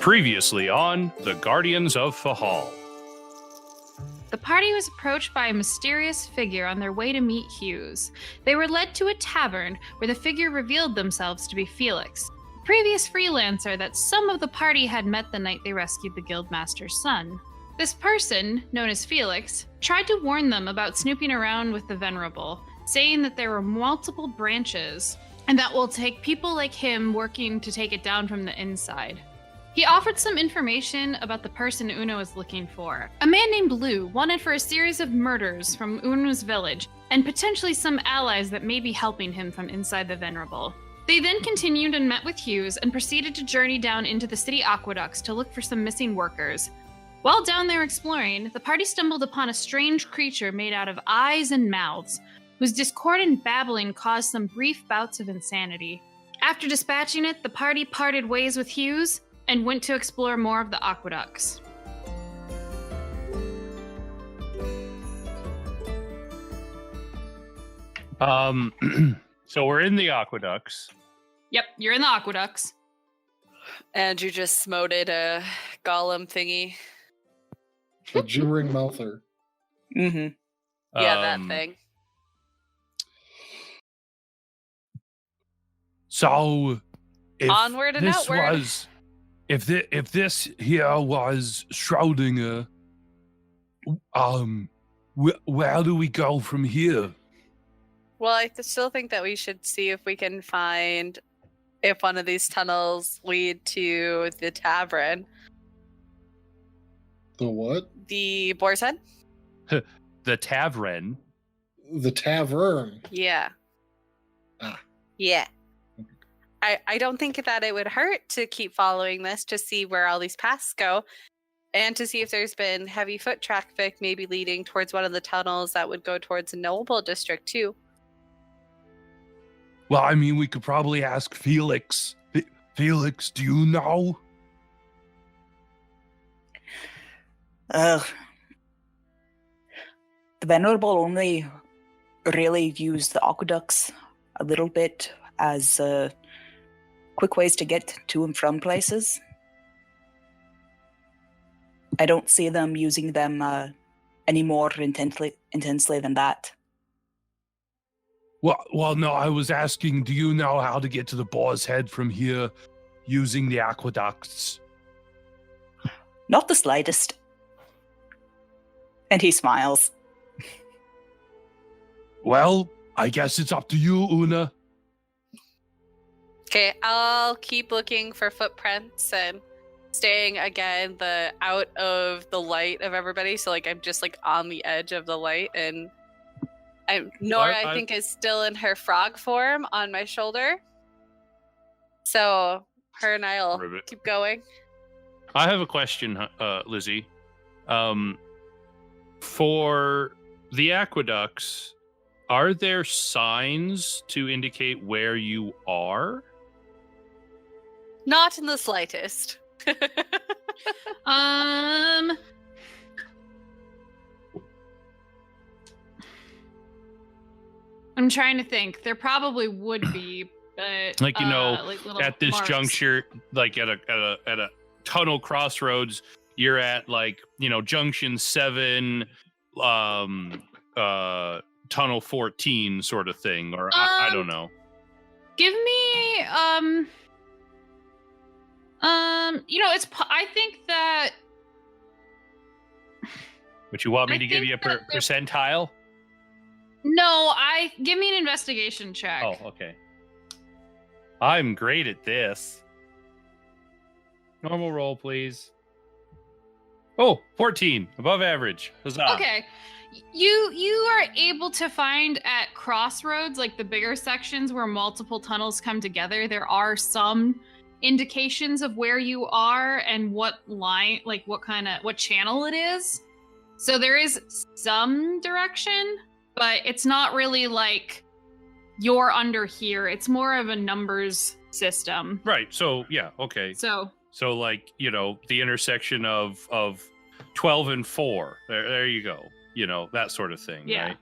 Previously on The Guardians of Fehal. The party was approached by a mysterious figure on their way to meet Hughes. They were led to a tavern where the figure revealed themselves to be Felix, a previous freelancer that some of the party had met the night they rescued the guildmaster's son. This person, known as Felix, tried to warn them about snooping around with the Venerable, saying that there were multiple branches and that will take people like him working to take it down from the inside. He offered some information about the person Una was looking for. A man named Lou, wanted for a series of murders from Una's village, and potentially some allies that may be helping him from inside the Venerable. They then continued and met with Hughes and proceeded to journey down into the city aqueducts to look for some missing workers. While down there exploring, the party stumbled upon a strange creature made out of eyes and mouths, whose discordant babbling caused some brief bouts of insanity. After dispatching it, the party parted ways with Hughes and went to explore more of the aqueducts. So we're in the aqueducts. Yep, you're in the aqueducts. Andrew just smoted a golem thingy. A gibbering mouther. Mm-hmm. Yeah, that thing. So, if Onward and this outward. was, if this here was Schrodinger, where do we go from here? Well, I still think that we should see if we can find if one of these tunnels lead to the tavern. The what? The Boar's Head? The tavern. The tavern. Yeah. Ah. Yeah. I don't think that it would hurt to keep following this to see where all these paths go and to see if there's been heavy foot traffic maybe leading towards one of the tunnels that would go towards the Noble District too. Well, I mean, we could probably ask Felix. Felix, do you know? The Venerable only really use the aqueducts a little bit as quick ways to get to and from places. I don't see them using them any more intensely than that. Well, no, I was asking, do you know how to get to the Boar's Head from here using the aqueducts? Not the slightest. And he smiles. Well, I guess it's up to you, Una. Okay, I'll keep looking for footprints and staying again out of the light of everybody. So I'm just on the edge of the light, and Nora I think is still in her frog form on my shoulder. So her and I'll keep going. I have a question, Lizzie. For the aqueducts, are there signs to indicate where you are? Not in the slightest. I'm trying to think. There probably would be, but at this marks. juncture, at a tunnel crossroads, you're at junction 7, tunnel 14 sort of thing, or I don't know. Give me I think that. But you want me to give you a percentile? No, give me an investigation check. Oh, okay. I'm great at this. Normal roll, please. Oh, 14, above average. Huzzah. Okay. You are able to find at crossroads, the bigger sections where multiple tunnels come together, there are some indications of where you are and what line, what channel it is. So there is some direction, but it's not really you're under here. It's more of a numbers system. Right. So, yeah. Okay. So the intersection of 12 and 4. There you go. That sort of thing, yeah. Right?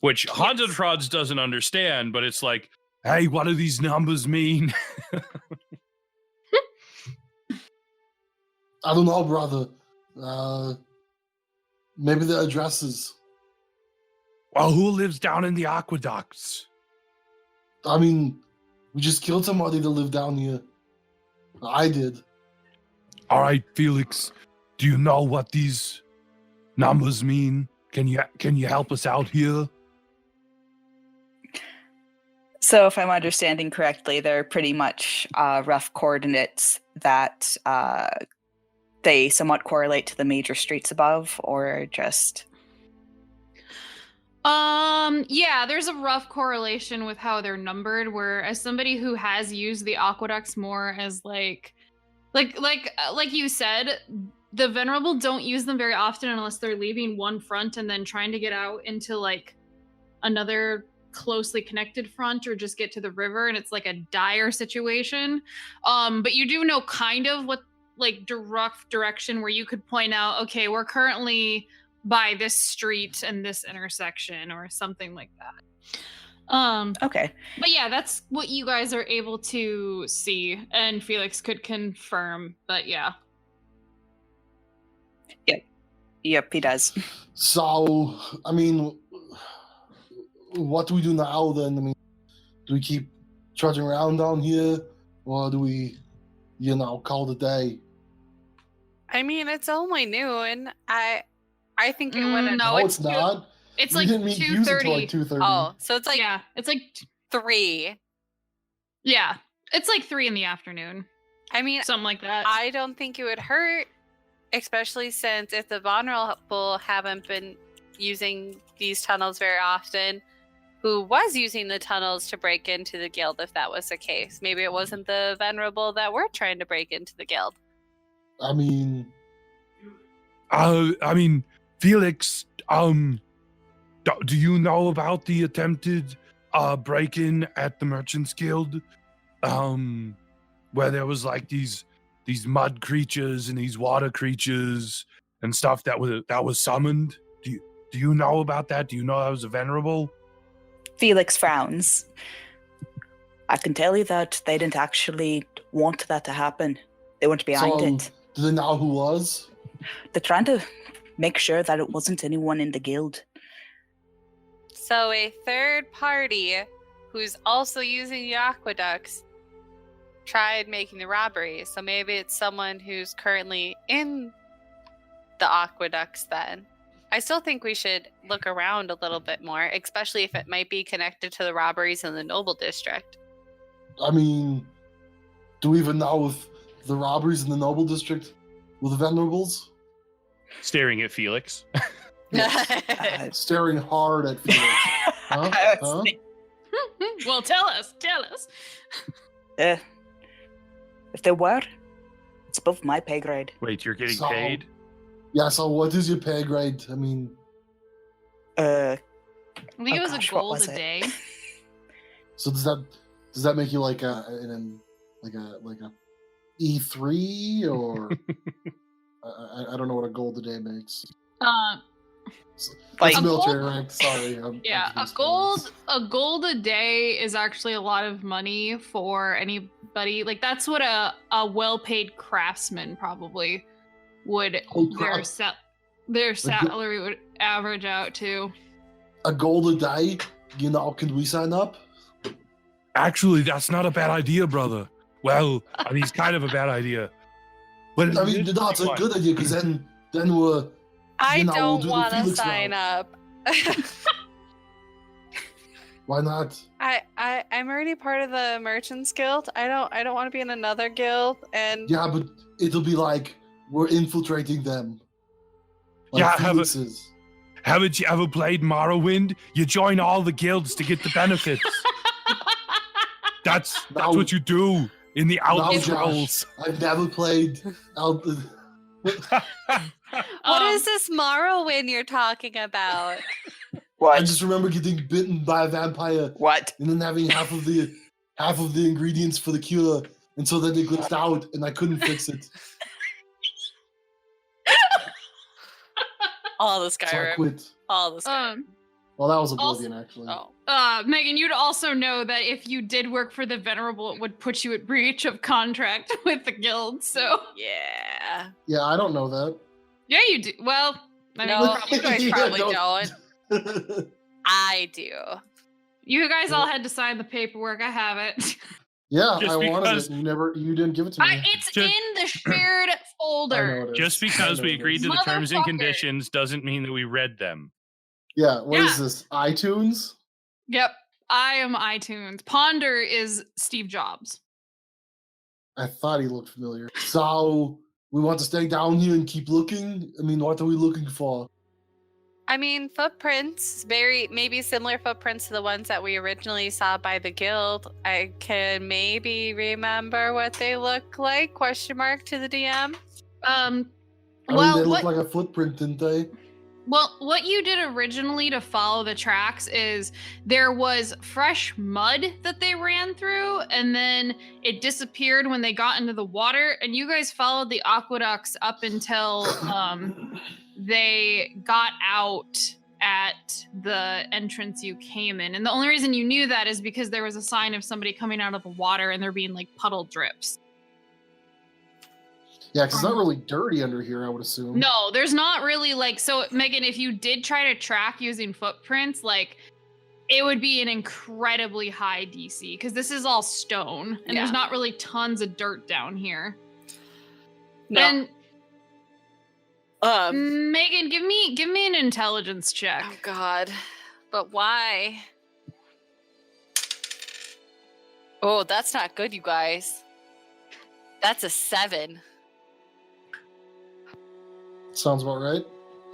Which Haunted Frauds doesn't understand, but it's hey, what do these numbers mean? I don't know, brother. Maybe the addresses. Well, who lives down in the aqueducts? I mean, we just killed somebody to live down here. I did. All right, Felix, do you know what these numbers mean? Can you help us out here? So, if I'm understanding correctly, they're pretty much rough coordinates that they somewhat correlate to the major streets above, or just. Yeah, there's a rough correlation with how they're numbered, where as somebody who has used the aqueducts more as like you said, the venerable don't use them very often unless they're leaving one front and then trying to get out into like another closely connected front or just get to the river, and it's like a dire situation. But you do know kind of what like rough direction where you could point out, okay, we're currently by this street and this intersection or something like that. Okay. But yeah, that's what you guys are able to see, and Felix could confirm. But yeah. Yep, he does. So, I mean, what do we do now then? I mean, do we keep trudging around down here, or do we, call it a day? I mean, it's only noon. I think it wouldn't. No, it's not. It's We like didn't meet Hughes until 2:30. like 2:30. Oh, so it's like Yeah, it's like 3. yeah, it's like 3 in the afternoon, I mean, something like that. I don't think it would hurt, especially since if the vulnerable haven't been using these tunnels very often, who was using the tunnels to break into the guild if that was the case? Maybe it wasn't the venerable that were trying to break into the guild. I mean, Felix, do you know about the attempted break-in at the Merchants Guild? Where there was like these mud creatures and these water creatures and stuff that was summoned. Do you know about that? Do you know that was a venerable? Felix frowns. I can tell you that they didn't actually want that to happen. They weren't behind so, it. do they know who was? They're trying to make sure that it wasn't anyone in the guild. So a third party who's also using the aqueducts tried making the robbery. So maybe it's someone who's currently in the aqueducts then. I still think we should look around a little bit more, especially if it might be connected to the robberies in the Noble District. I mean, do we even know if the robberies in the Noble District were the Venerables? Staring at Felix. Staring hard at Felix. Huh? Huh? Well, tell us. If they were, it's above my pay grade. Wait, you're getting So- paid? Yeah, so what is your pay grade? I mean, I think Oh it was gosh, a what gold was a it? day. so does that make you like a E3 or I don't know what a gold a day makes. That's Like- a A military gold- rank. Sorry. I'm Yeah, a confused by this. gold a day is actually a lot of money for anybody. Like that's what a well-paid craftsman probably would Oh, crap. their salary would average out to. A gold a day. Can we sign up? Actually, that's not a bad idea, brother. Well, I mean, it's kind of a bad idea. But I mean, no, it's a good idea because then we're. I we'll don't do the want to Felix sign route. up. Why not? I'm already part of the Merchants Guild. I don't want to be in another guild. And Yeah, but it'll be like we're infiltrating them. Like Yeah, have a- Felix is. haven't you ever played Morrowind? You join all the guilds to get the benefits. That's No. what you do in the No, Outlaws. I've never played. what is this Morrowind you're talking about? I What? just remember getting bitten by a vampire What? and then having half of the ingredients for the cure, and so then it glitched out and I couldn't fix it. All the So I Skyrim. quit. All the Skyrim. Well, that was Oblivion, actually. Oh. Megan, you'd also know that if you did work for the Venerable, it would put you at breach of contract with the guild. So Yeah. Yeah, I don't know that. yeah, you do. Well, I mean, No, probably you guys Yeah, probably don't. don't. I do. you guys all had to sign the paperwork. I have it. Yeah, Just I wanted because- it. And you didn't give it to me. It's Just- in the shared I know folder. it is. Just I because know we it agreed is. to the terms and Motherfucker. conditions doesn't mean that we read them. Yeah, what is Yeah. this? iTunes? Yep, I am iTunes. Ponder is Steve Jobs. I thought he looked familiar. So we want to stay down here and keep looking? I mean, what are we looking for? I mean, footprints, maybe similar footprints to the ones that we originally saw by the guild. I can maybe remember what they look like, question mark to the DM. I mean, Well, they look what, like a footprint, didn't they? well, what you did originally to follow the tracks is there was fresh mud that they ran through, and then it disappeared when they got into the water, and you guys followed the aqueducts up until they got out at the entrance you came in. And the only reason you knew that is because there was a sign of somebody coming out of the water and there being like puddle drips. Yeah, because it's not really dirty under here, I would assume. No, there's not really like, so Megan, if you did try to track using footprints, like it would be an incredibly high DC because this is all stone and there's Yeah. not really tons of dirt down here. No. And Um. Megan, give me an intelligence check. Oh God. But why? Oh, that's not good, you guys. That's a 7. Sounds about right.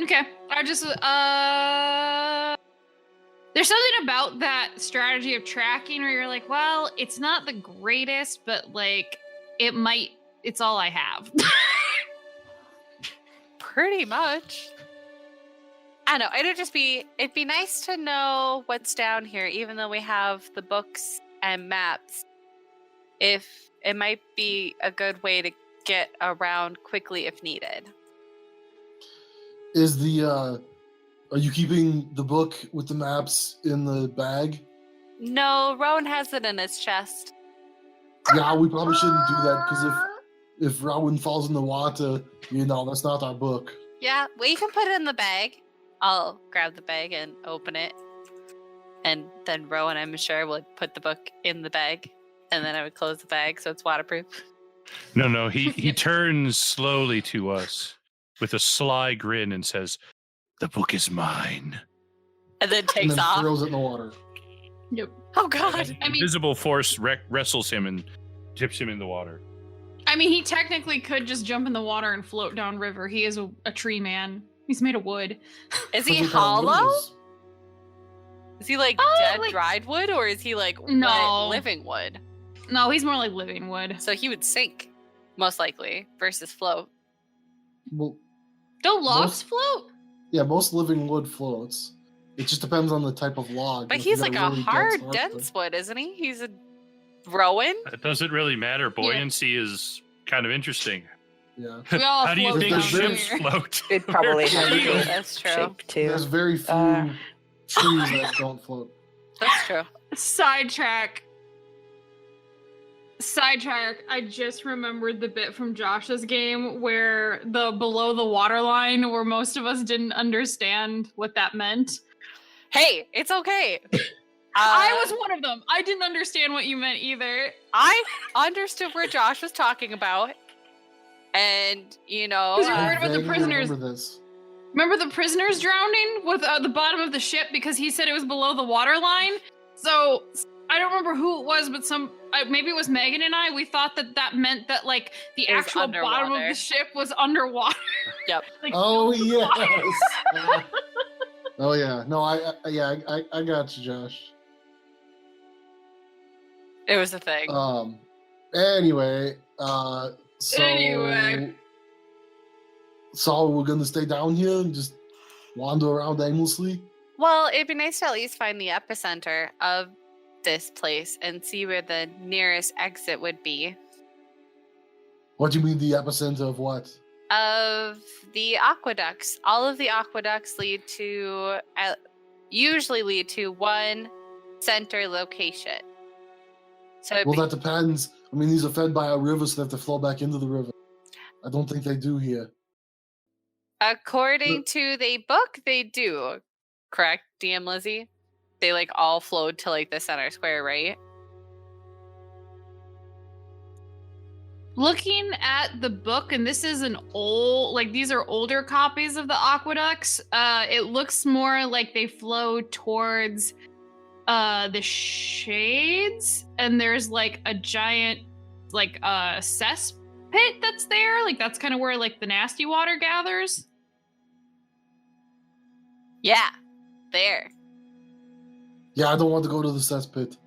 Okay. I just there's something about that strategy of tracking where you're like, well, it's not the greatest, but like it's all I have. Pretty much. I don't know. It'd be nice to know what's down here, even though we have the books and maps. If it might be a good way to get around quickly if needed. Is are you keeping the book with the maps in the bag? No, Rowan has it in his chest. Yeah, we probably shouldn't do that because if Rowan falls in the water, that's not our book. Yeah, well, you can put it in the bag. I'll grab the bag and open it. And then Rowan, I'm sure, would put the book in the bag. And then I would close the bag so it's waterproof. No, he turns slowly to us with a sly grin and says, "The book is mine." And then And takes then off. throws it in the water. Yep. Oh, God. I mean- Invisible force wrestles him and dips him in the water. I mean, he technically could just jump in the water and float down river. He is a tree man. He's made of wood. Is he Depends on what it hollow? is. Is he like Oh, dead like- dried wood, or is he like No. wet living wood? No, he's more like living wood. So he would sink, most likely, versus float. Well, Don't logs Most- float? yeah, most living wood floats. It just depends on the type of log. But If you he's got like a really hard, dense dense wood, isn't he? He's a Rowan. It doesn't really matter. Buoyancy is kind of interesting. Yeah. We all How do you float think down ships here. float? It'd probably Where have do a you- good That's true. shape too. There's very few Uh, trees that don't float. That's true. Sidetrack. I just remembered the bit from Josh's game where the below the water line, where most of us didn't understand what that meant. Hey, it's okay. I was one of them. I didn't understand what you meant either. I understood where Josh was talking about, and you know, Because you're I worried about the vaguely prisoners. remember this. Remember the prisoners drowning with the bottom of the ship because he said it was below the water line? So I don't remember who it was, but maybe it was Megan and I. We thought that meant that like the It was actual bottom of underwater. the ship was underwater. Yep. Like, Oh yes. Oh yeah. No, I got you, Josh. It was a thing. Anyway, so Anyway. so we're gonna stay down here and just wander around aimlessly. Well, it'd be nice to at least find the epicenter of this place and see where the nearest exit would be What do you mean the epicenter of what? of the aqueducts. All of the aqueducts lead to usually lead to one center location. So it'd Well, be- that depends. I mean, these are fed by a river, so they have to flow back into the river. I don't think they do here. according to the book, they do. Correct, DM Lizzie? They like all flowed to like the center square, right? Looking at the book, and this is an old, like these are older copies of the aqueducts. It looks more like they flow towards the shades, and there's like a giant, like cesspit that's there. Like that's kind of where like the nasty water gathers. Yeah, there. Yeah, I don't want to go to the cesspit.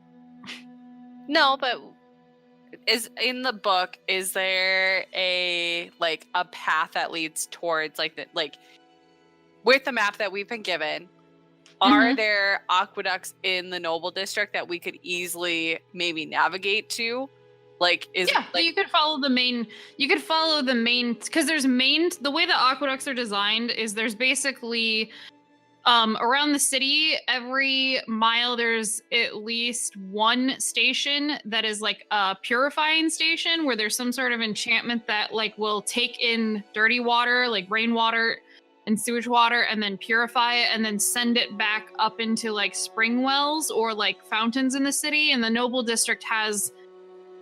No, but is in the book, is there a like a path that leads towards like the like with the map that we've been given? Are there aqueducts in the Noble District that we could easily maybe navigate to? Like is Yeah, like you could follow the main. You could follow the main because there's main. The way the aqueducts are designed is there's basically around the city, every mile there's at least one station that is like a purifying station where there's some sort of enchantment that like will take in dirty water, like rainwater and sewage water, and then purify it and then send it back up into like spring wells or like fountains in the city. And the Noble District has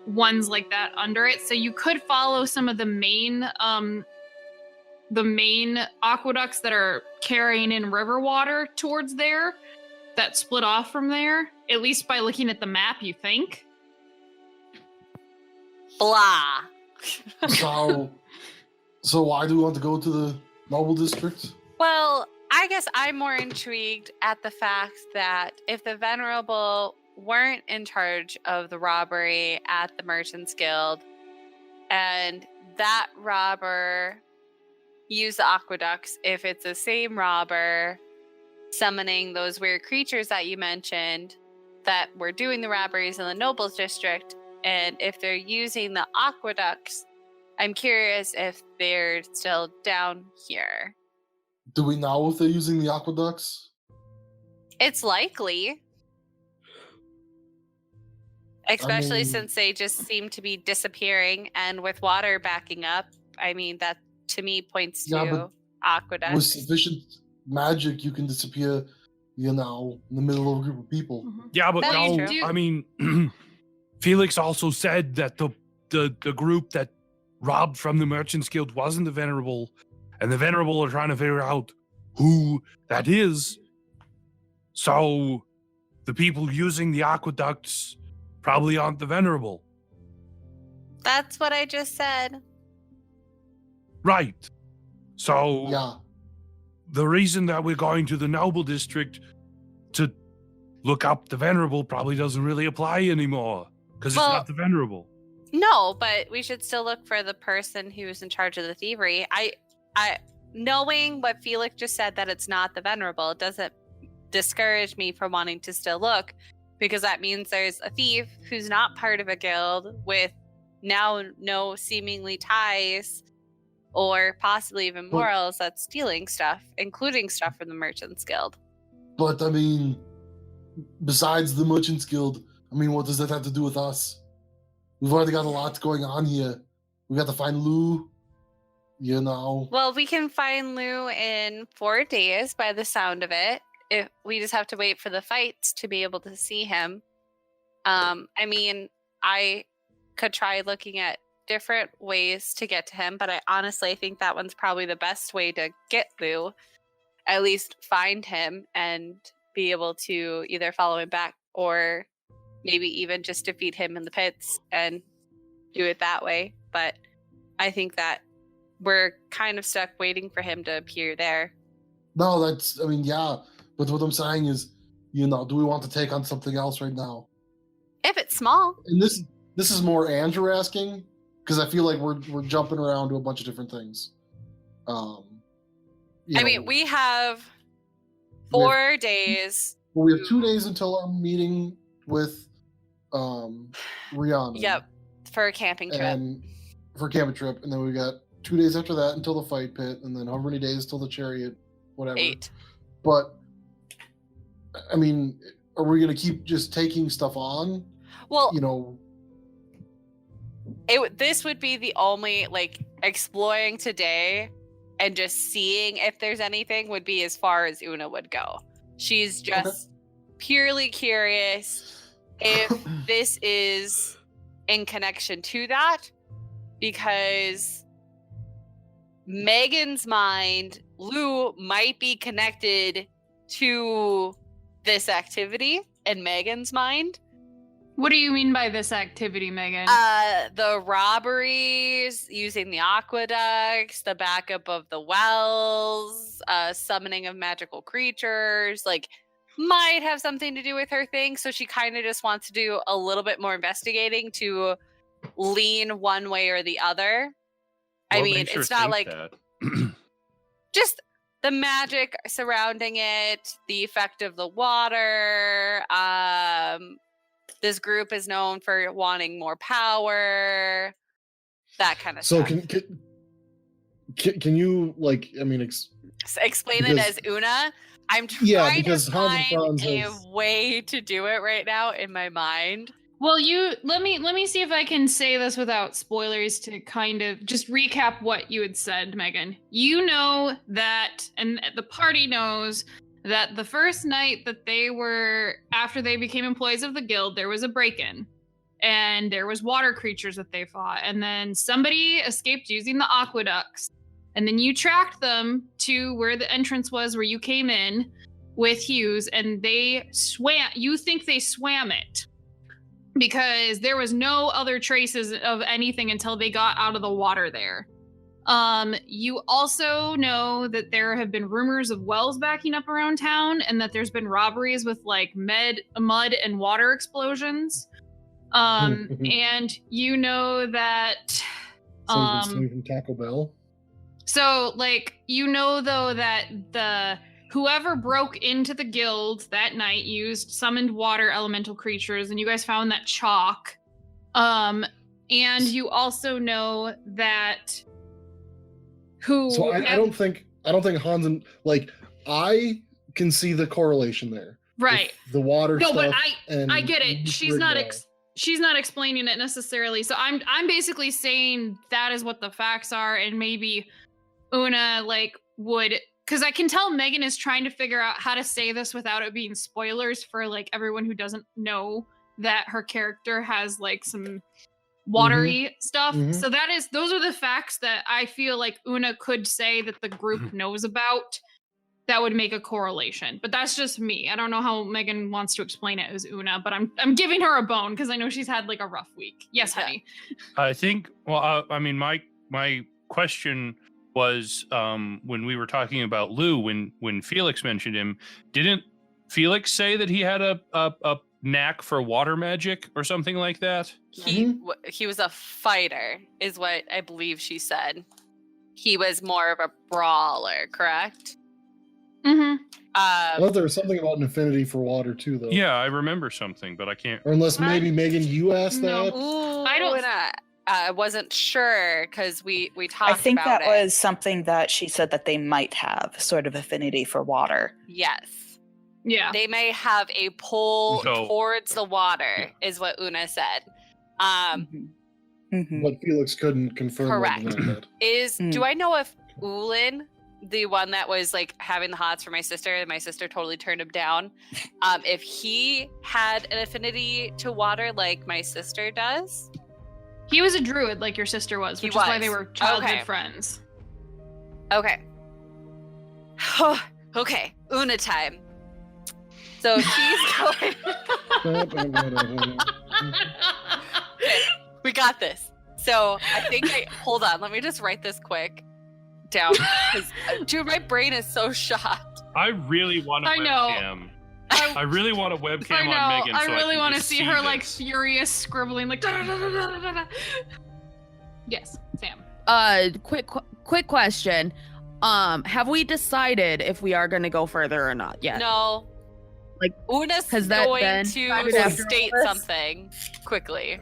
ones like that under it. So you could follow some of the main aqueducts that are carrying in river water towards there that split off from there, at least by looking at the map, you think. blah. So why do we want to go to the Noble District? Well, I guess I'm more intrigued at the fact that if the Venerable weren't in charge of the robbery at the Merchants Guild, and that robber used the aqueducts, if it's the same robber summoning those weird creatures that you mentioned that were doing the robberies in the Nobles District, and if they're using the aqueducts, I'm curious if they're still down here. Do we know if they're using the aqueducts? It's likely. Especially mean- since they just seem to be disappearing, and with water backing up, I mean, that to me points Yeah, to With aqueducts. sufficient magic, you can disappear, in the middle of a group of people. Yeah, but That is no, true. I mean, Felix also said that the group that robbed from the Merchants Guild wasn't the Venerable, and the Venerable are trying to figure out who that is. So the people using the aqueducts probably aren't the Venerable. That's what I just said. Right. So Yeah. the reason that we're going to the Noble District to look up the Venerable probably doesn't really apply anymore, because Well- it's not the Venerable. No, but we should still look for the person who's in charge of the thievery. I knowing what Felix just said, that it's not the Venerable, doesn't discourage me from wanting to still look, because that means there's a thief who's not part of a guild with now no seemingly ties or possibly even But- morals that's stealing stuff, including stuff from the Merchants Guild. But I mean, besides the Merchants Guild, I mean, what does that have to do with us? We've already got a lot going on here. We got to find Lou. Well, we can find Lou in 4 days by the sound of it. If we just have to wait for the fights to be able to see him. I mean, I could try looking at different ways to get to him, but I honestly think that one's probably the best way to get Lou. At least find him and be able to either follow him back or maybe even just defeat him in the pits and do it that way. But I think that we're kind of stuck waiting for him to appear there. No, that's, I mean, yeah. But what I'm saying is, do we want to take on something else right now? If it's small. And this is more Andrew asking, because I feel like we're jumping around to a bunch of different things. I mean, we have 4 days. Well, we have 2 days until our meeting with Rihanna. Yep, for a camping trip. And for a camping trip, and then we got 2 days after that until the fight pit, and then however many days till the chariot, whatever. 8. But I mean, are we gonna keep just taking stuff on? Well, You know, this would be the only like exploring today and just seeing if there's anything would be as far as Una would go. She's just purely curious if this is in connection to that, because Megan's mind, Lou might be connected to this activity in Megan's mind. What do you mean by this activity, Megan? The robberies, using the aqueducts, the backup of the wells, summoning of magical creatures, like, might have something to do with her thing. So she kind of just wants to do a little bit more investigating to lean one way or the other. I mean, it's not like just the magic surrounding it, the effect of the water. This group is known for wanting more power, that kind of so stuff. can you, like, I mean, Explain it as Una? I'm trying to find a way to do it right now in my mind. Well, let me see if I can say this without spoilers to kind of just recap what you had said, Megan. You know that, and the party knows that the first night that after they became employees of the guild, there was a break-in. And there was water creatures that they fought. And then somebody escaped using the aqueducts. And then you tracked them to where the entrance was, where you came in with Hughes, and they swam. You think they swam it because there was no other traces of anything until they got out of the water there. You also know that there have been rumors of wells backing up around town, and that there's been robberies with like mud and water explosions. And you know that something from Taco Bell. So, like, you know, though, that whoever broke into the guild that night summoned water elemental creatures, and you guys found that chalk. And you also know that So I don't think Hans and, like, I can see the correlation there. Right. The water no, stuff. But I get it. She's not explaining it necessarily. So I'm basically saying that is what the facts are, and maybe Una because I can tell Megan is trying to figure out how to say this without it being spoilers for like everyone who doesn't know that her character has like some watery stuff. So those are the facts that I feel like Una could say that the group knows about. That would make a correlation, but that's just me. I don't know how Megan wants to explain it as Una, but I'm giving her a bone because I know she's had like a rough week. Yes, honey. I think. Well, I mean, my question was when we were talking about Lou, when Felix mentioned him, didn't Felix say that he had a knack for water magic or something like that? He was a fighter, is what I believe she said. He was more of a brawler, correct? Mm-hmm. I thought there was something about an affinity for water too, though. Yeah, I remember something, but I can't. Or unless maybe Megan, you asked that. Ooh, I don't. I wasn't sure because we talked about it. I think that was something that she said that they might have sort of affinity for water. Yes. Yeah. They may have a pull towards the water, is what Una said. But Felix couldn't confirm. Correct. Do I know if Ulin, the one that was like having the hots for my sister, and my sister totally turned him down, if he had an affinity to water like my sister does? He was a druid like your sister was, which is why they were childhood friends. Okay. Okay, Una time. So she's going... We got this. So I think hold on, let me just write this quick down. Dude, my brain is so shot. I really want a webcam. I really want a webcam on Megan. I really want to see her like furious scribbling like. Yes, Sam. Quick question. Have we decided if we are going to go further or not yet? No. Like, Una's going to state something quickly.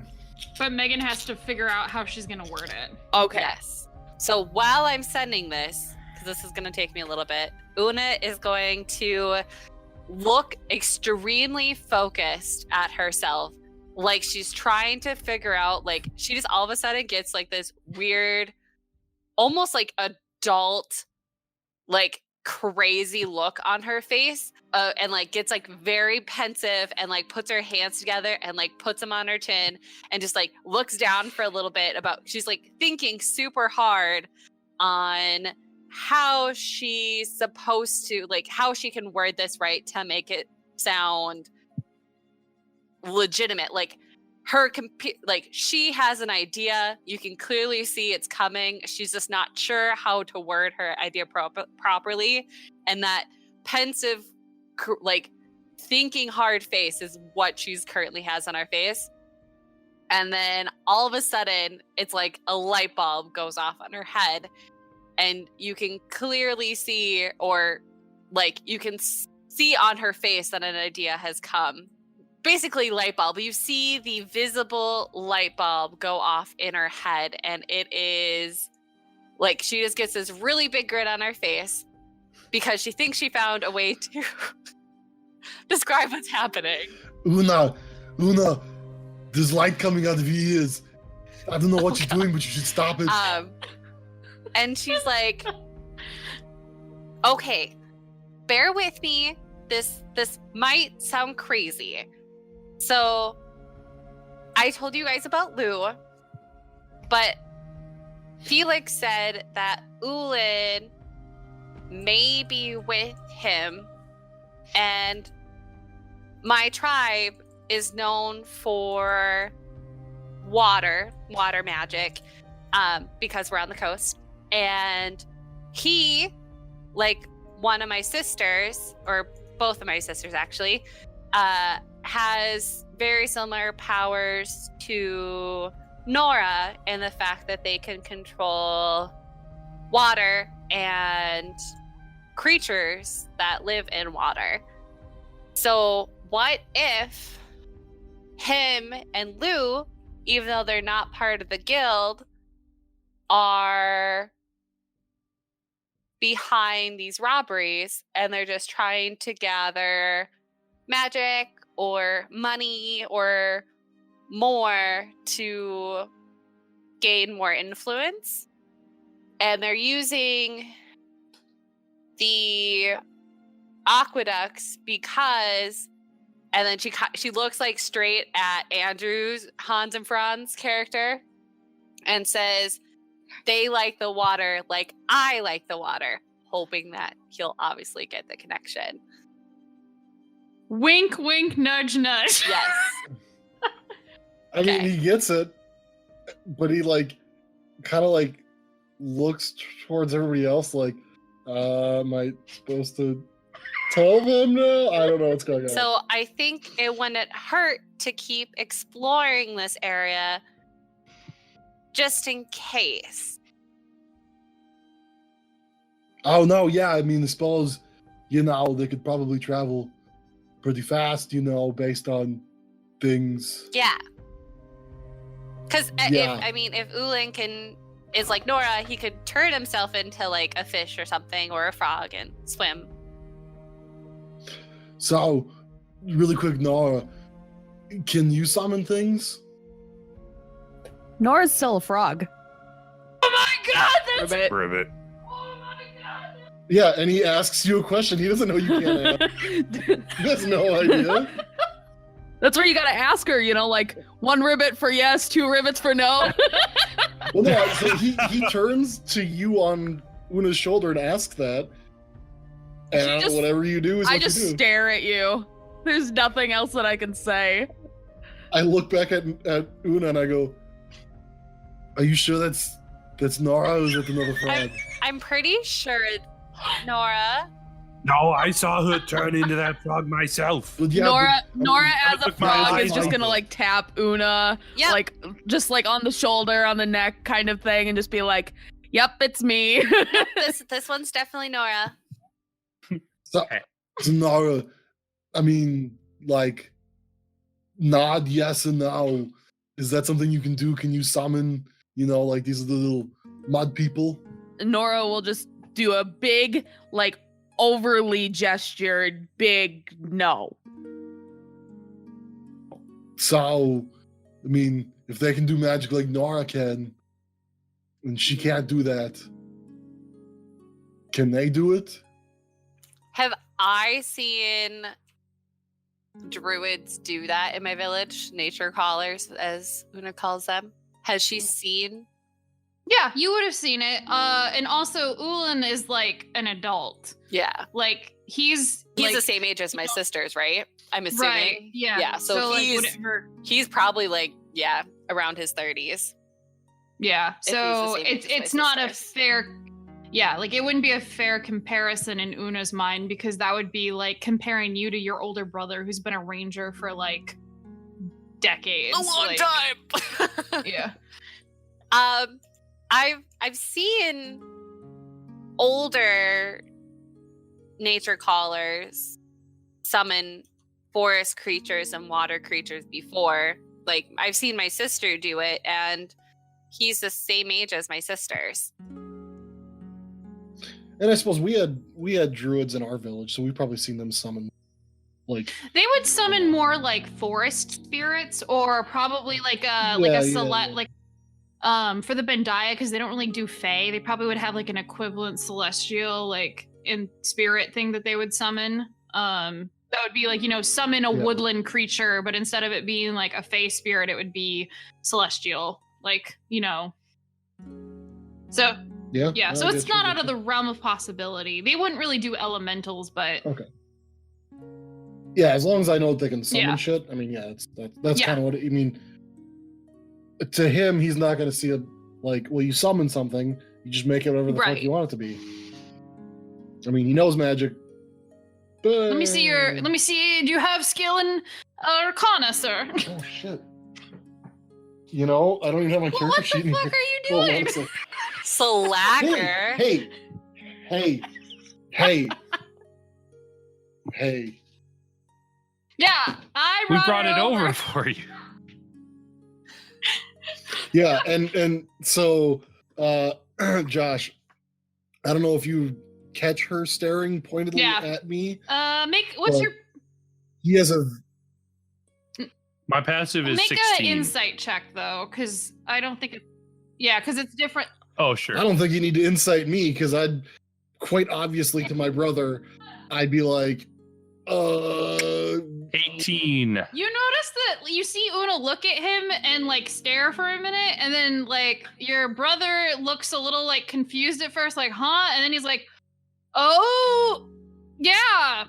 But Megan has to figure out how she's going to word it. Okay. Yes. So while I'm sending this, because this is going to take me a little bit, Una is going to look extremely focused at herself, like she's trying to figure out, like she just all of a sudden gets like this weird, almost like adult, like crazy look on her face, and like gets like very pensive and like puts her hands together and like puts them on her chin and just like looks down for a little bit about, she's like thinking super hard on how she's supposed to, like how she can word this right to make it sound legitimate. Like her like she has an idea, you can clearly see it's coming, she's just not sure how to word her idea properly, and that pensive like thinking hard face is what she's currently has on her face. And then all of a sudden it's like a light bulb goes off on her head, and you can clearly see, or like you can see on her face that an idea has come. Basically light bulb. You see the visible light bulb go off in her head, and it is like she just gets this really big grin on her face because she thinks she found a way to describe what's happening. Una, there's light coming out of your ears. I don't know what you're doing, but you should stop it. And she's like, okay, bear with me. This might sound crazy. So I told you guys about Lou, but Felix said that Ulin may be with him, and my tribe is known for water magic, because we're on the coast. And he, like one of my sisters, or both of my sisters actually, has very similar powers to Nora in the fact that they can control water and creatures that live in water. So what if him and Lou, even though they're not part of the guild, are behind these robberies, and they're just trying to gather magic or money or more to gain more influence, and they're using the aqueducts because, and then she looks like straight at Andrew's, Hans and Franz character, and says, they like the water like I like the water, hoping that he'll obviously get the connection. Wink, wink, nudge, nudge. Yes. I mean, he gets it, but he like kind of like looks towards everybody else like, am I supposed to tell them now? I don't know what's going on. So I think it wouldn't hurt to keep exploring this area just in case. Oh no, yeah, I mean the spells, they could probably travel pretty fast, based on things. Yeah. Because if Ulin is like Nora, he could turn himself into like a fish or something, or a frog, and swim. So, really quick, Nora, can you summon things? Nora's still a frog. Oh my god, that's Ribbit. oh my god. Yeah, and he asks you a question. He doesn't know you can't answer. He has no idea. That's where you gotta ask her, like 1 ribbit for yes, 2 rivets for no. Well, no, so he turns to you on Una's shoulder and asks that. And whatever you do is what I you just do. stare at you. There's nothing else that I can say. I look back at Una and I go, are you sure that's Nora, or is it another frog? I'm pretty sure it's Nora. No, I saw her turn into that frog myself. But yeah, Nora as a took my frog eye is just off gonna it. like tap Una, Yep. like just like on the shoulder, on the neck kind of thing, and just be like, yep, it's me. This one's definitely Nora. So Nora, I mean, like, nod yes and no. Is that something you can do? Can you summon, like these little mud people? Nora will just do a big, like, overly gestured big no. So, I mean, if they can do magic like Nora can, and she can't do that, can they do it? Have I seen druids do that in my village? Nature callers, as Una calls them. Has she seen? Yeah, you would have seen it. And also, Ulan is like an adult. Yeah. Like he's like, the same age as my sisters, right? I'm assuming. right. Yeah. Yeah. So, like, he's whatever. he's probably like, yeah, around his 30s. Yeah. If he's the So same age as my it's not a sisters. fair. Yeah, like it wouldn't be a fair comparison in Una's mind because that would be like comparing you to your older brother who's been a ranger for like decades. A long like, time. Yeah. I've seen older nature callers summon forest creatures and water creatures before. Like I've seen my sister do it, and he's the same age as my sisters. And I suppose we had druids in our village, so we've probably seen them summon like They would summon more like forest spirits or probably like a Yeah. like for the Bendaya because they don't really do fae. They probably would have like an equivalent celestial like in spirit thing that they would summon. That would be like, summon a Yeah. woodland creature, but instead of it being like a fae spirit, it would be celestial. Like, So yeah. so I it's get not you, out of the realm of possibility. They wouldn't really do elementals, but Yeah, as long as I know that they can summon Yeah. shit. I mean, yeah, that's Yeah. kind of what I mean. To him, he's not going to see it like, well, you summon something, you just make it whatever the fuck Right. you want it to be. I mean, he knows magic. But... let me see. Do you have skill in Arcana, sir? Oh shit! I don't even have my character What the sheet. in fuck here. are you Hold on doing? a sec. Slacker. Hey. Yeah, We brought it over for you. Yeah, and so, Josh, I don't know if you catch her staring pointedly Yeah. at me. What's Well, your He has a My passive is make 16. an insight check though, because I don't think because it's different. Oh, sure. I don't think you need to insight me because I'd quite obviously to my brother, I'd be like, 18. You notice that you see Una look at him and like stare for a minute, and then like your brother looks a little like confused at first, like, huh? And then he's like, oh, yeah,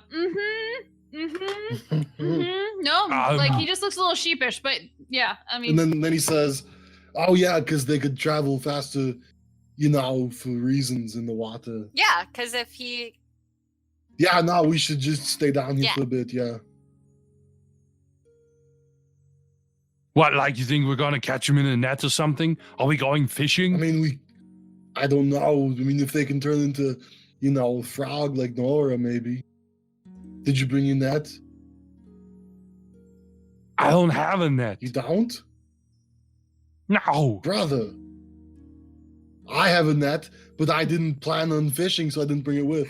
no, like he just looks a little sheepish, but yeah, I mean, and then he says, oh yeah, because they could travel faster, for reasons in the water. Yeah, because if he Yeah, no, we should just stay down here Yeah. for a bit, yeah. What, like you think we're going to catch him in a net or something? Are we going fishing? I mean, I don't know. I mean, if they can turn into, a frog like Nora, maybe. Did you bring your net? I don't have a net. You don't? No. Brother. I have a net, but I didn't plan on fishing, so I didn't bring it with.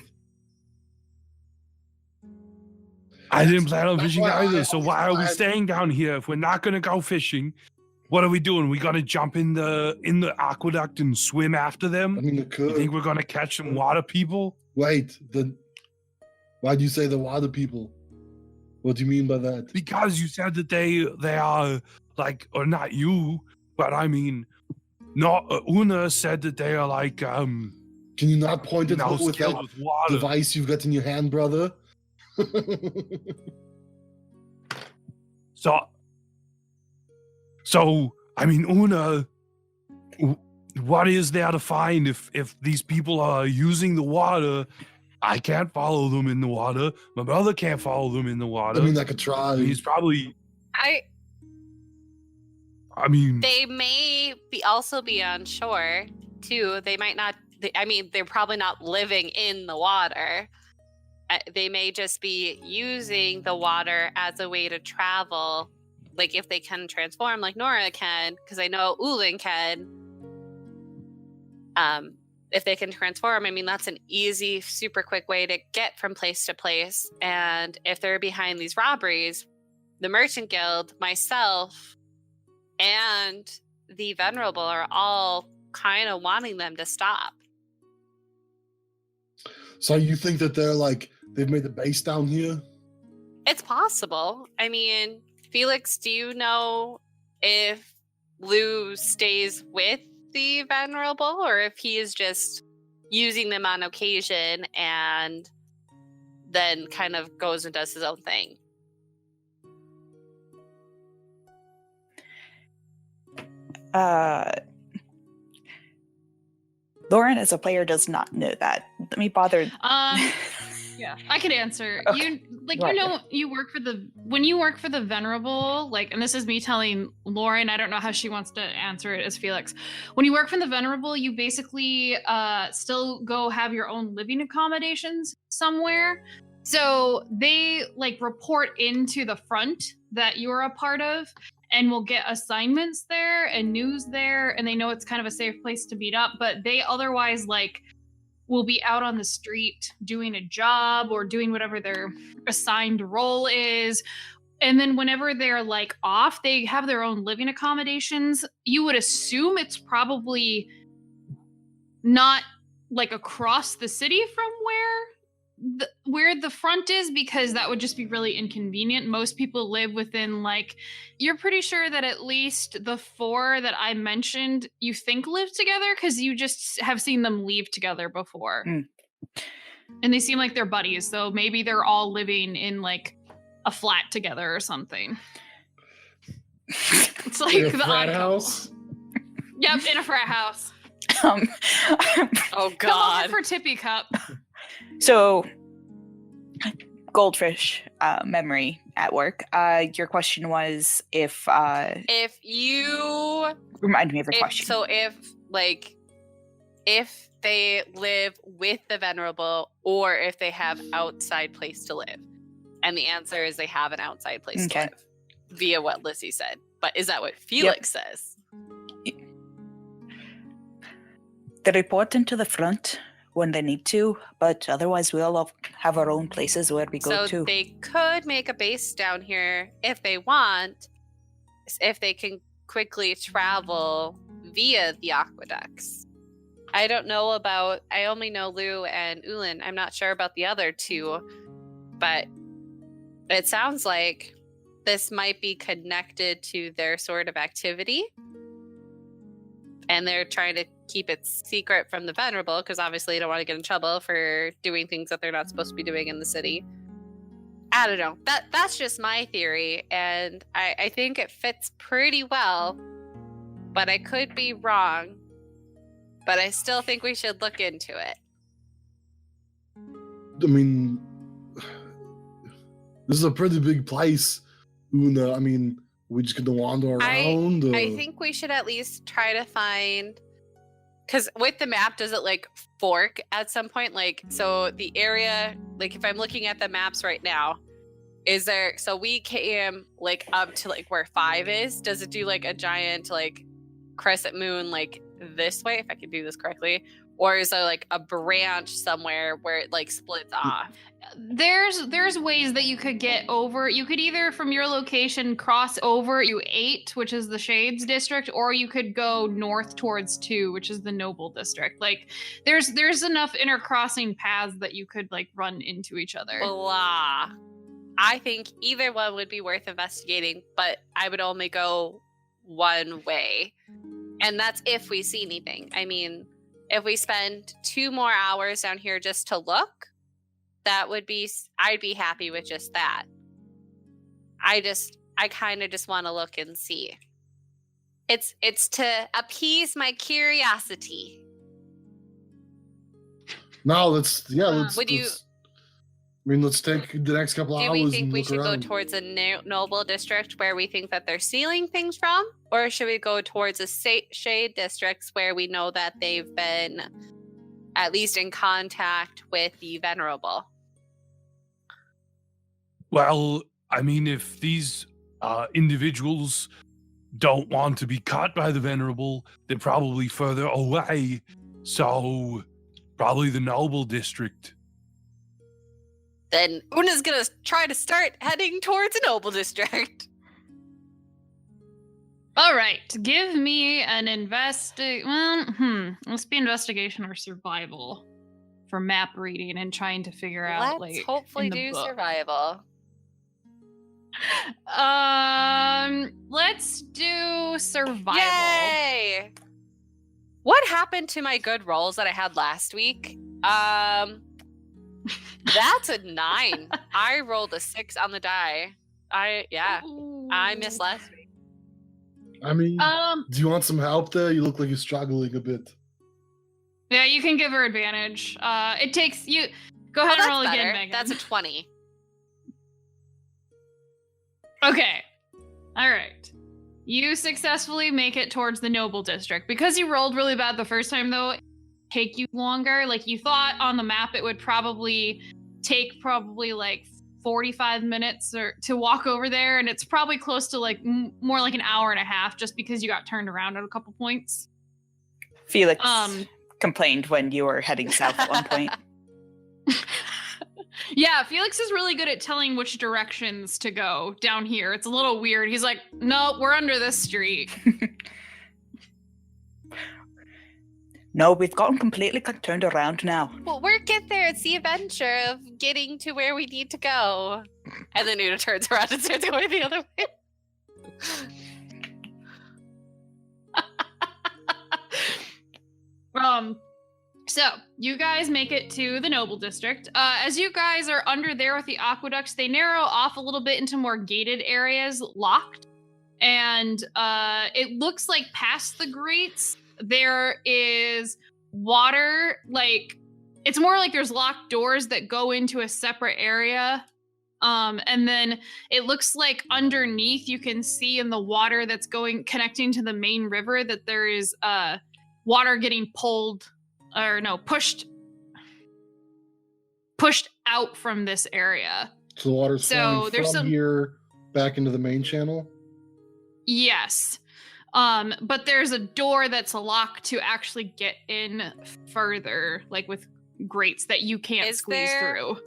I didn't plan on That's fishing why either. So why are we I- staying down here if we're not going to go fishing? What are we doing? We got to jump in the aqueduct and swim after them? I mean, it You think could. we're going to catch some water people? Wait, why'd you say the water people? What do you mean by that? Because you said that they are like, or not you, but I mean, Una said that they are like, Can you not point at her with skilled that with water. device you've got in your hand, brother? So I mean, Una, what is there to find if these people are using the water? I can't follow them in the water. My brother can't follow them in the water. I mean, I could try. He's probably. I mean, they may also be on shore too. They might not. They're probably not living in the water. They may just be using the water as a way to travel. Like if they can transform like Nora can, because I know Ulin can. if they can transform, I mean, that's an easy, super quick way to get from place to place. And if they're behind these robberies, the Merchant Guild, myself, and the Venerable are all kind of wanting them to stop. So you think that they've made the base down here? It's possible. I mean, Felix, do you know if Lou stays with the Venerable, or if he is just using them on occasion and then kind of goes and does his own thing? Lauren, as a player, does not know that. Let me bother. Yeah, I could answer. Okay. You work for when you work for the Venerable, and this is me telling Lauren, I don't know how she wants to answer it as Felix. When you work for the Venerable, you basically still go have your own living accommodations somewhere. So they report into the front that you're a part of, and will get assignments there and news there, and they know it's kind of a safe place to meet up, but they otherwise will be out on the street doing a job or doing whatever their assigned role is. And then whenever they're off, they have their own living accommodations. You would assume it's probably not across the city from where the front is, because that would just be really inconvenient. Most people live within you're pretty sure that at least the 4 that I mentioned you think live together, because you just have seen them leave together before. And they seem like they're buddies, so maybe they're all living in a flat together or something. It's In a the frat odd house? couple. Yep, in a frat house. Oh Come God! over for Tippy Cup. So, Goldfish memory at work. Your question was if you remind me of your question. So if they live with the Venerable, or if they have outside place to live, and the answer is they have an outside place to live, via what Lizzie said. But is that what Felix says? They report into the front when they need to, but otherwise we all have our own places where we go to. So they could make a base down here if they want, if they can quickly travel via the aqueducts. I don't know about, I only know Lou and Ulin. I'm not sure about the other 2, but it sounds like this might be connected to their sort of activity. And they're trying to keep it secret from the Venerable, because obviously they don't want to get in trouble for doing things that they're not supposed to be doing in the city. I don't know. That's just my theory, and I think it fits pretty well, but I could be wrong. But I still think we should look into it. I mean, this is a pretty big place. I mean, we just gonna wander around? I think we should at least try to find, because with the map, does it fork at some point? So the area, if I'm looking at the maps right now, is there, so we came up to where 5 is, does it do a giant crescent moon this way, if I can do this correctly? Or is there a branch somewhere where it splits off? There's ways that you could get over. You could either from your location cross over U8, which is the Shades district, or you could go north towards 2, which is the Noble district. There's enough intercrossing paths that you could run into each other. Blah. I think either one would be worth investigating, but I would only go one way. And that's if we see anything. I mean, if we spend 2 more hours down here just to look, I'd be happy with just that. I kind of just want to look and see. It's to appease my curiosity. No, let's take the next couple hours. Do we think and we look should around. go towards a Noble district where we think that they're stealing things from? Or should we go towards a Shade districts where we know that they've been at least in contact with the Venerable? Well, I mean, if these individuals don't want to be caught by the Venerable, they're probably further away So, probably the Noble District. Then Una's gonna try to start heading towards a noble district. All right, give me an let's be investigation or survival for map reading and trying to figure out, Let's like, hopefully in the do book. survival. Let's do survival. Yay! What happened to my good rolls that I had last week? That's a 9. I rolled a 6 on the die. I missed last week. I mean, do you want some help there? You look like you're struggling a bit. Yeah, you can give her advantage. It takes you. Go ahead and roll better. again, Megan. That's a 20. Okay. All right. You successfully make it towards the Noble District. Because you rolled really bad the first time, though, it take you longer. Like, you thought on the map it would take like 45 minutes to walk over there, and it's probably close to like more like an hour and a half just because you got turned around at a couple points. Felix complained when you were heading south at one point. Yeah, Felix is really good at telling which directions to go down here. It's a little weird. He's like, no, we're under this street. No, we've gotten completely turned around now. Well, we're get there. It's the adventure of getting to where we need to go. And then Una turns around and starts going the other way. So you guys make it to the Noble District. As you guys are under there with the aqueducts, they narrow off a little bit into more gated areas, locked. And it looks like past the grates, there is water, like, it's more like there's locked doors that go into a separate area. And then it looks like underneath you can see in the water that's connecting to the main river that there is water getting pushed out from this area. So the water's flowing from here back into the main channel? Yes. But there's a door that's locked to actually get in further, like with grates that you can't squeeze through.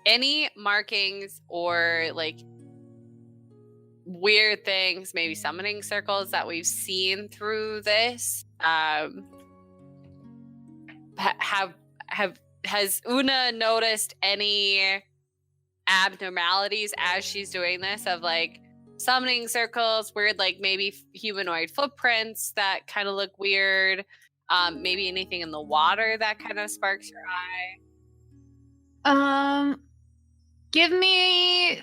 Any markings or like weird things, maybe summoning circles that we've seen through this? Has Una noticed any abnormalities as she's doing this, of like summoning circles, weird like maybe humanoid footprints that kind of look weird, maybe anything in the water that kind of sparks your eye? Give me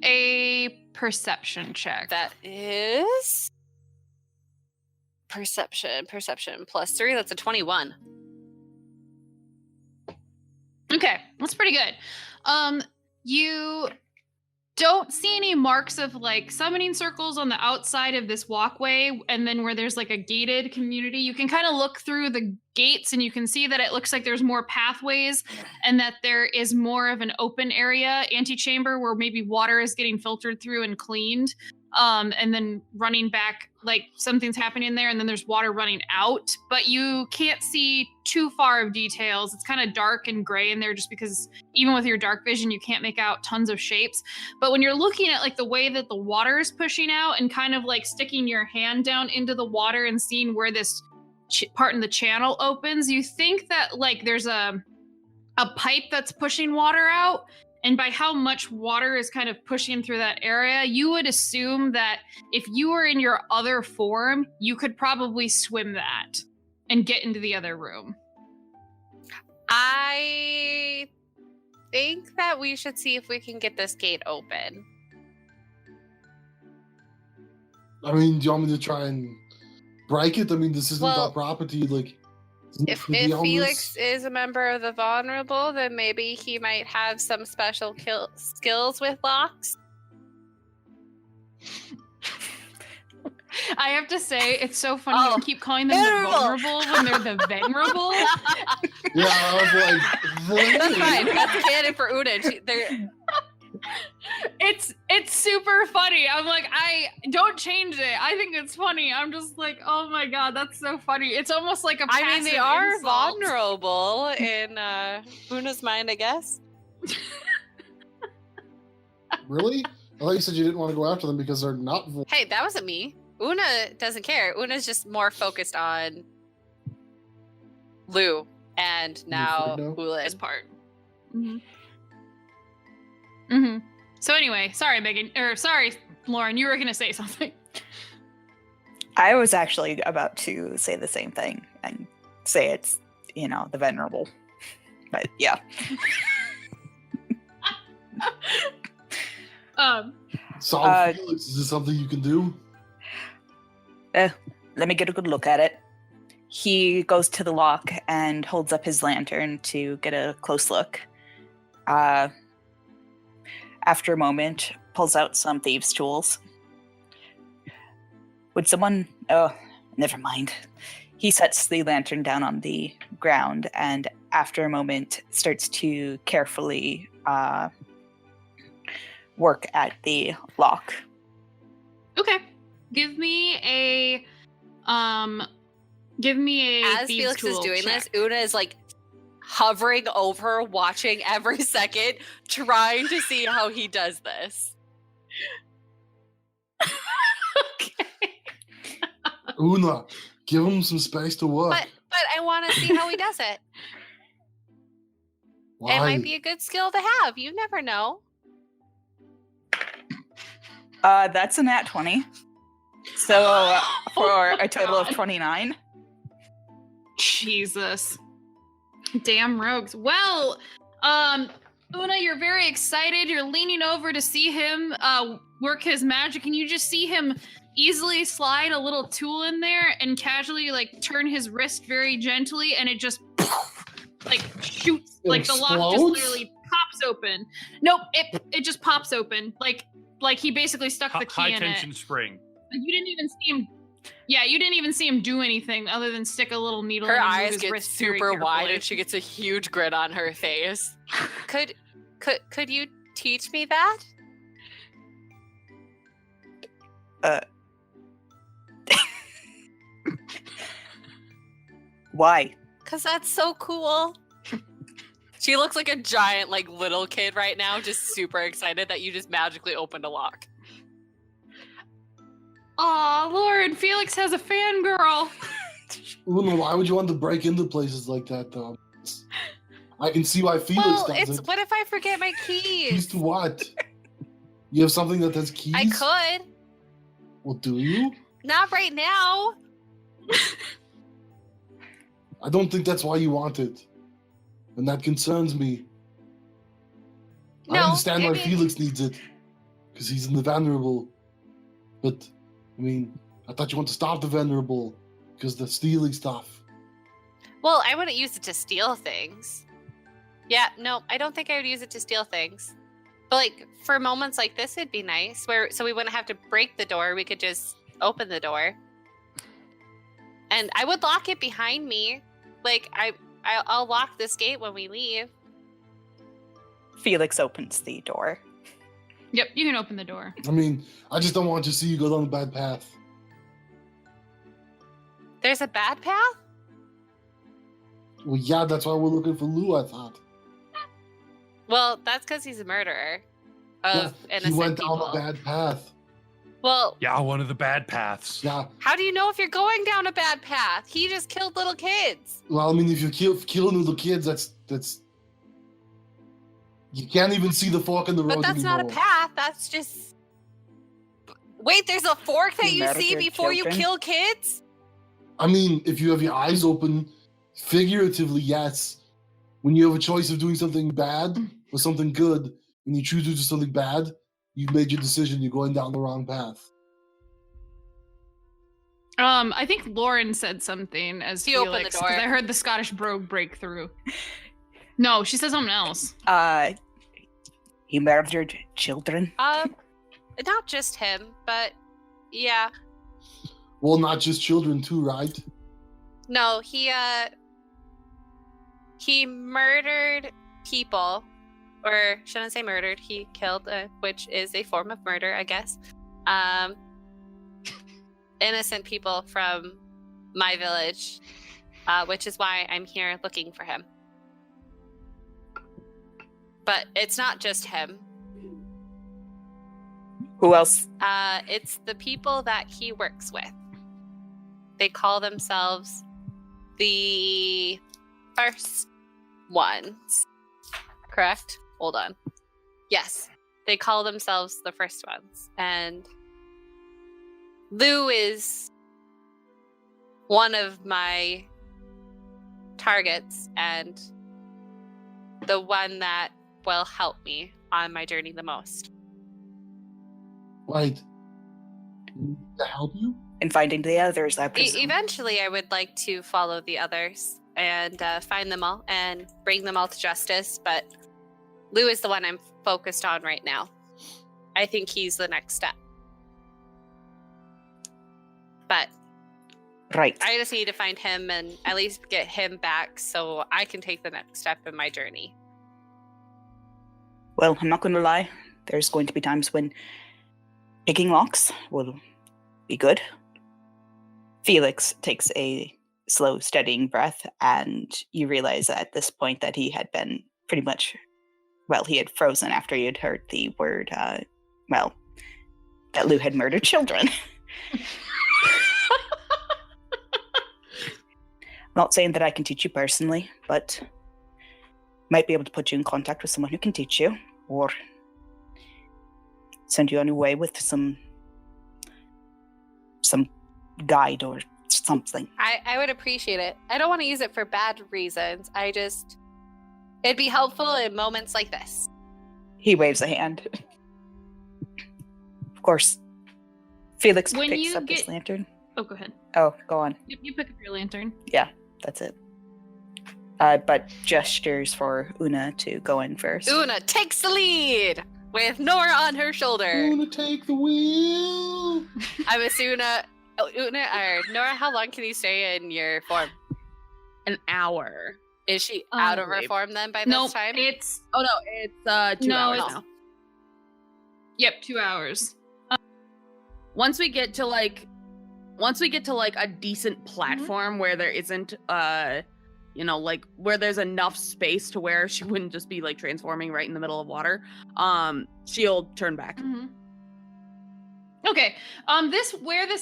a perception check. That is perception +3. That's a 21. Okay, that's pretty good. You don't see any marks of like summoning circles on the outside of this walkway, and then where there's like a gated community, you can kind of look through the gates and you can see that it looks like there's more pathways and that there is more of an open area, antechamber, where maybe water is getting filtered through and cleaned, and then running back, like something's happening there, and then there's water running out, but you can't see too far of details. It's kind of dark and gray in there just because even with your dark vision, you can't make out tons of shapes. But when you're looking at like the way that the water is pushing out and kind of like sticking your hand down into the water and seeing where this part in the channel opens, you think that like there's a pipe that's pushing water out. And by how much water is kind of pushing through that area, you would assume that if you were in your other form, you could probably swim that and get into the other room. I think that we should see if we can get this gate open. I mean, do you want me to try and break it? I mean, this isn't our property. Like, if Felix is a member of the vulnerable, then maybe he might have some special skills with locks. I have to say, it's so funny you keep calling them the vulnerable when they're the venerable. Yeah, I was like, That's fine. That's canon for Una. It's super funny. I'm like, I don't change it. I think it's funny. I'm just like, oh my god, that's so funny. It's almost like a I mean, they are insult. vulnerable in Una's mind, I guess. Really? I thought you said you didn't want to go after them because they're not. Hey, that wasn't me. Una doesn't care. Una's just more focused on Lou and now Ulin. His part. Mm-hmm. Mm-hmm. So anyway, sorry, Megan, or sorry, Lauren, you were gonna say something. I was actually about to say the same thing and say it's, the venerable. But yeah. Solid Felix, is this something you can do? Let me get a good look at it. He goes to the lock and holds up his lantern to get a close look. After a moment, pulls out some thieves' tools. Would someone... Oh, never mind. He sets the lantern down on the ground and after a moment starts to carefully work at the lock. Okay. Give me a As thieves' Felix is tool doing check. this, Una is like hovering over, watching every second, trying to see how he does this. Okay. Una, give him some space to work. But I want to see how he does it. Why? It might be a good skill to have. You never know. That's a nat 20. So for a total of God. 29. Jesus. Damn rogues. Well, Una, you're very excited. You're leaning over to see him work his magic, and you just see him easily slide a little tool in there and casually turn his wrist very gently, and it just shoots. It The lock just explodes? literally pops open. Nope, it just pops open. Like he basically stuck the key High in tension it. spring. You didn't even see him. Yeah, you didn't even see him do anything other than stick a little needle Her in and move eyes his get wrist very super wide carefully. and she gets a huge grin on her face. Could you teach me that? Why? Cause that's so cool. She looks like a giant, little kid right now, just super excited that you just magically opened a lock. Aw, Lord, Felix has a fangirl. Una, why would you want to break into places like that, though? I can see why Felix Well, does it's it. what if I forget my Keys keys? to what? You have something that has keys? I could. Well, do you? Not right now. I don't think that's why you want it. And that concerns me. I No, understand I why mean- Felix needs it. Because he's in the Venerable. But, I thought you want to stop the Venerable. Because the stealing stuff. Well, I wouldn't use it to steal things. Yeah, no, I don't think I would use it to steal things. But for moments like this, it'd be nice. So we wouldn't have to break the door. We could just open the door. And I would lock it behind me. I'll lock this gate when we leave. Felix opens the door. Yep, you can open the door. I just don't want to see you go down a bad path. There's a bad path? Well, yeah, that's why we're looking for Lou, I thought. Well, that's because he's a murderer of Yeah, innocent he went people. down a bad path. Well, Yeah, one of the bad paths. Yeah, how do you know if you're going down a bad path? He just killed little kids. well, if you kill little kids, that's... You can't even see the fork in the road But that's not a anymore. path. That's just... Wait, there's a fork that You you see murdered before you children? kill kids? If you have your eyes open, figuratively, yes. When you have a choice of doing something bad or something good, and you choose to do something bad, you've made your decision. You're going down the wrong path. I think Lauren said something as He opened the Felix, door. because I heard the Scottish brogue break through. No, she said something else. He murdered children. Not just him, but yeah. Well, not just children, too, right? No, he murdered people or shouldn't say murdered. He killed, which is a form of murder, I guess. Innocent people from my village, which is why I'm here looking for him. But it's not just him. Who else? It's the people that he works with. They call themselves the first ones. Correct? Hold on. Yes. They call themselves the first ones. And Lou is one of my targets and the one that will help me on my journey the most. Right. To help you? In finding the others, I presume. Eventually, I would like to follow the others and find them all and bring them all to justice, but Lou is the one I'm focused on right now. I think he's the next step. But Right. I just need to find him and at least get him back so I can take the next step in my journey. Well, I'm not going to lie. There's going to be times when picking locks will be good. Felix takes a slow, steadying breath, and you realize at this point that he had been pretty much, well, he had frozen after he had heard the word, that Lou had murdered children. Not saying that I can teach you personally, but might be able to put you in contact with someone who can teach you, or send you on your way with some guide or something. I would appreciate it. I don't want to use it for bad reasons. It'd be helpful in moments like this. He waves a hand. Of course. Felix When picks you up his get- lantern. Oh, go ahead. Oh, go on. You pick up your lantern. Yeah, that's it. But gestures for Una to go in first. Una takes the lead with Nora on her shoulder. Gonna take the wheel. I'm assuming Una or Nora, how long can you stay in your form? An hour. Is she out of her Wait. form then by this Nope, time? it's Oh no, it's 2 No, hours it's- now. 2 hours. Once we get to like a decent platform where there isn't like where there's enough space to where she wouldn't just be like transforming right in the middle of water, she'll turn back. Mm-hmm. Okay. This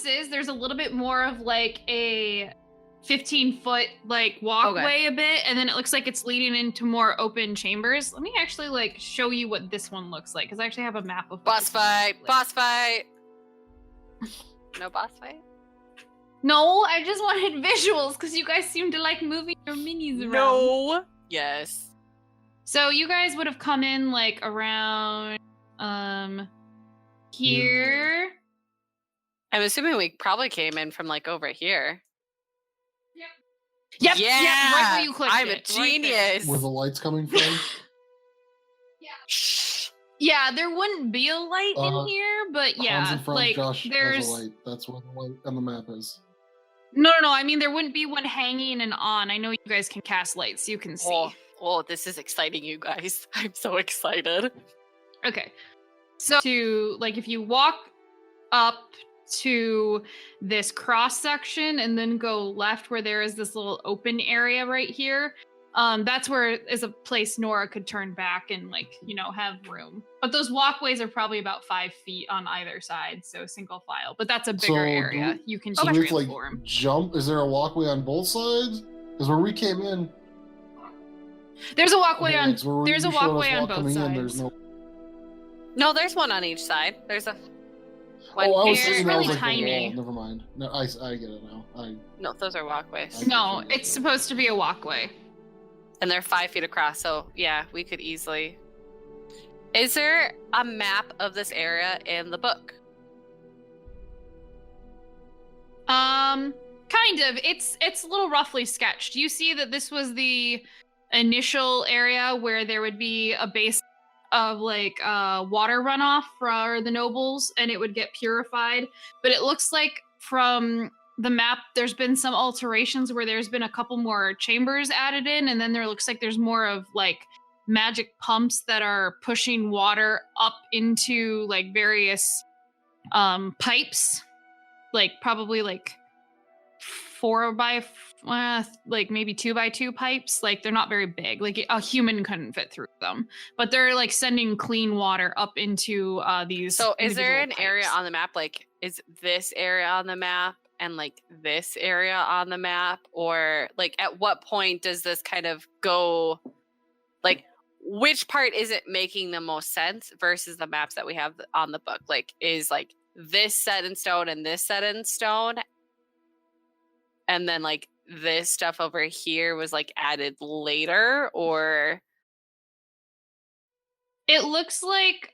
is, there's a little bit more of like a 15-foot like walkway a bit, and then it looks like it's leading into more open chambers. Let me actually like show you what this one looks like, because I actually have a map of what Boss this one fight! looks like. Boss fight! No boss fight? No, I just wanted visuals because you guys seem to like moving your minis around. No. Yes. So you guys would have come in like around here. I'm assuming we probably came in from like over here. Yep, Yeah, yep, right where you clicked I'm a it, right there. genius. Where the light's coming from? Shh. Yeah, there wouldn't be a light Uh, in here, but Hans yeah, and Franz, like Josh there's has a light. That's where the light on the map is. no. I mean, there wouldn't be one hanging and on. I know you guys can cast lights, so you can see. Oh, this is exciting, you guys. I'm so excited. Okay, so to like, if you walk up to this cross section and then go left, where there is this little open area right here. That's where is a place Nora could turn back and have room. But those walkways are probably about 5 feet on either side, so single file. But that's a bigger So do area. we- You can So we have to transform. jump. Is there a walkway on both sides? Because where we came in, There's a walkway okay, on. like, so where There's a you showed us walkway on walk both coming sides. in, there's no. No, there's one on each side. There's a one Oh, I was here. thinking that really was like tiny. the wall. Never mind. No, I get it now. No, those are walkways. I- No, it's supposed to be a walkway. And they're 5 feet across, so yeah, we could easily. Is there a map of this area in the book? Kind of. It's a little roughly sketched. You see that this was the initial area where there would be a base of water runoff for the nobles, and it would get purified. But it looks like from the map there's been some alterations where there's been a couple more chambers added in, and then there looks like there's more of magic pumps that are pushing water up into like various pipes, like probably like 2 by 2 pipes. Like they're not very big. Like a human couldn't fit through them, but they're like sending clean water up into these. So is there an individual area pipes. on the map? Like, is this area on the map and like this area on the map? Or like at what point does this kind of go, like which part isn't making the most sense versus the maps that we have on the book? Like, is like this set in stone and this set in stone? And then like this stuff over here was like added later, or It looks like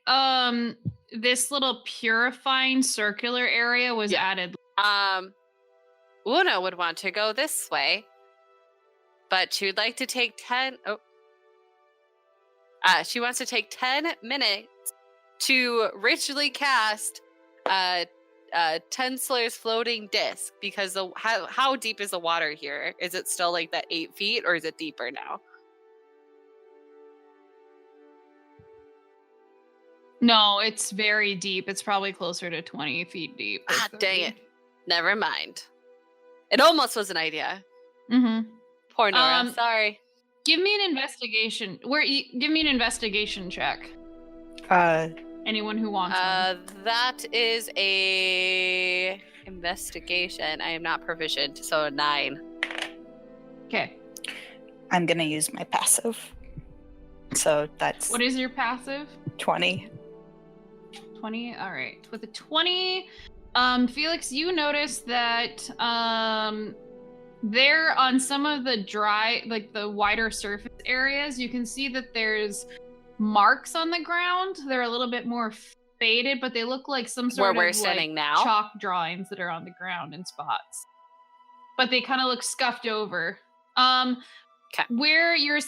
this little purifying circular area was added. Una would want to go this way, but she would like to take 10. She wants to take 10 minutes to ritually cast 10 Slayer's floating disc, because how deep is the water here? Is it still like that 8 feet, or is it deeper now? No, it's very deep. It's probably closer to 20 feet deep. or Dang 30. it. Never mind. It almost was an idea. Mm-hmm. Poor Nora. Sorry. Give me an investigation. Give me an investigation check. Anyone who wants one. That is a investigation. I am not proficient, so 9. Okay. I'm gonna use my passive. So that's What is your passive? 20. 20. All right. With a 20, Felix, you notice that there on some of the dry, like the wider surface areas, you can see that there's marks on the ground. They're a little bit more faded, but they look like some sort Where we're of standing like now? chalk drawings that are on the ground in spots. But they kind of look scuffed over. Where you're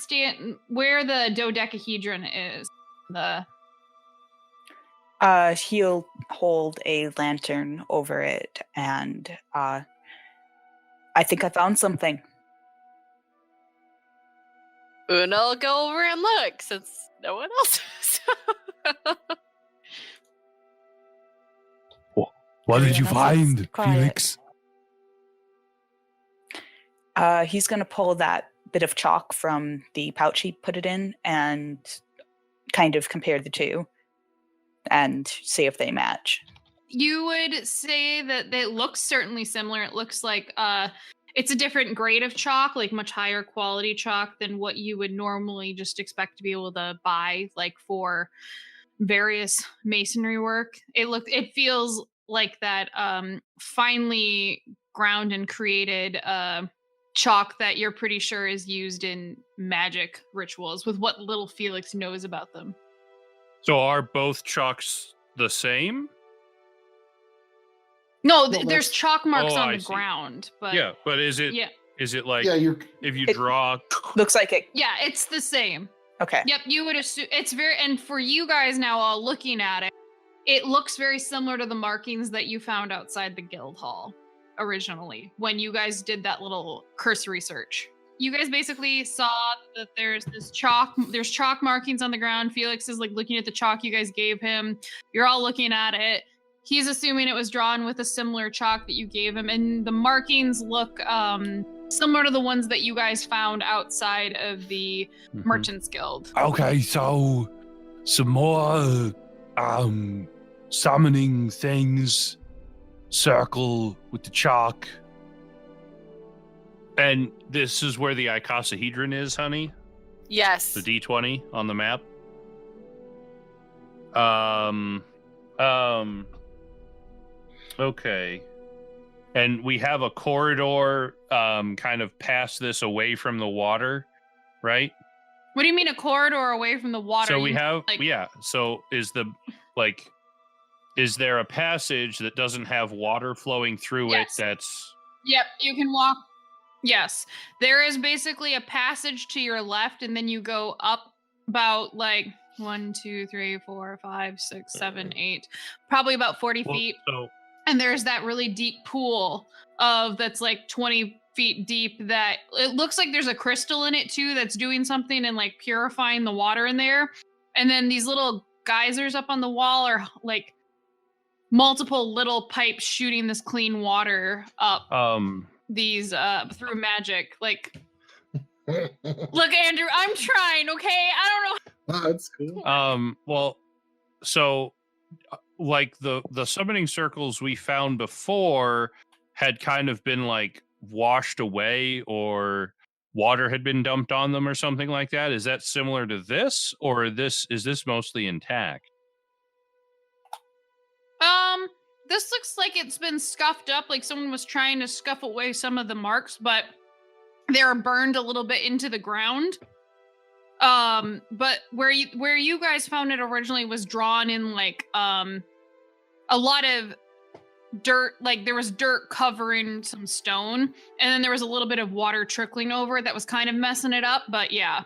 where the dodecahedron is, He'll hold a lantern over it, and I think I found something. Una will go over and look since no one else is. What did you Everyone else is find, quiet. Felix? He's going to pull that bit of chalk from the pouch he put it in and kind of compare the two and see if they match. You would say that it looks certainly similar. It looks like it's a different grade of chalk, like much higher quality chalk than what you would normally just expect to be able to buy, like for various masonry work. It feels like that finely ground and created chalk that you're pretty sure is used in magic rituals, with what little Felix knows about them. So are both chalks the same? No, Well, there's chalk marks on I the see. ground, but Yeah, but is it like you're if you It- draw? Looks like it. yeah, it's the same. Okay. Yep, you would assume it's very, and for you guys now all looking at it, it looks very similar to the markings that you found outside the guild hall originally when you guys did that little cursory search. You guys basically saw that there's chalk markings on the ground. Felix is like looking at the chalk you guys gave him. You're all looking at it. He's assuming it was drawn with a similar chalk that you gave him, and the markings look similar to the ones that you guys found outside of the Merchants Guild. Okay, so some more summoning things. Circle with the chalk. And this is where the icosahedron is, honey? Yes. The D20 on the map? Okay. And we have a corridor kind of past this away from the water, right? What do you mean a corridor away from the water? So we You- have, like- yeah. So is there a passage that doesn't have water flowing through Yes. it that's... Yep, you can walk. Yes, there is basically a passage to your left, and then you go up about like 1, 2, 3, 4, 5, 6, 7, 8, probably about 40 Well, feet. so And there's that really deep pool that's like 20 feet deep that it looks like there's a crystal in it too that's doing something and like purifying the water in there. And then these little geysers up on the wall are like multiple little pipes shooting this clean water up these through magic. Like, look, Andrew, I'm trying, okay? I don't know. That's cool. Well, so like the summoning circles we found before had kind of been like washed away, or water had been dumped on them or something like that. Is that similar to this, or is this mostly intact? This looks like it's been scuffed up, like someone was trying to scuff away some of the marks, but they're burned a little bit into the ground. But where you guys found it originally was drawn in like a lot of dirt, like there was dirt covering some stone, and then there was a little bit of water trickling over it that was kind of messing it up. But yeah,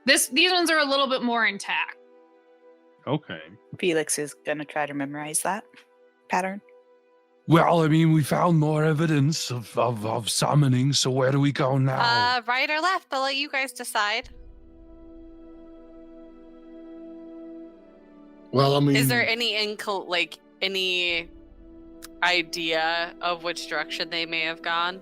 these ones are a little bit more intact. Okay. Felix is gonna try to memorize that pattern. Well, I mean, we found more evidence of summoning, so where do we go now? Right or left? I'll let you guys decide. Well, I mean, Is there any any idea of which direction they may have gone?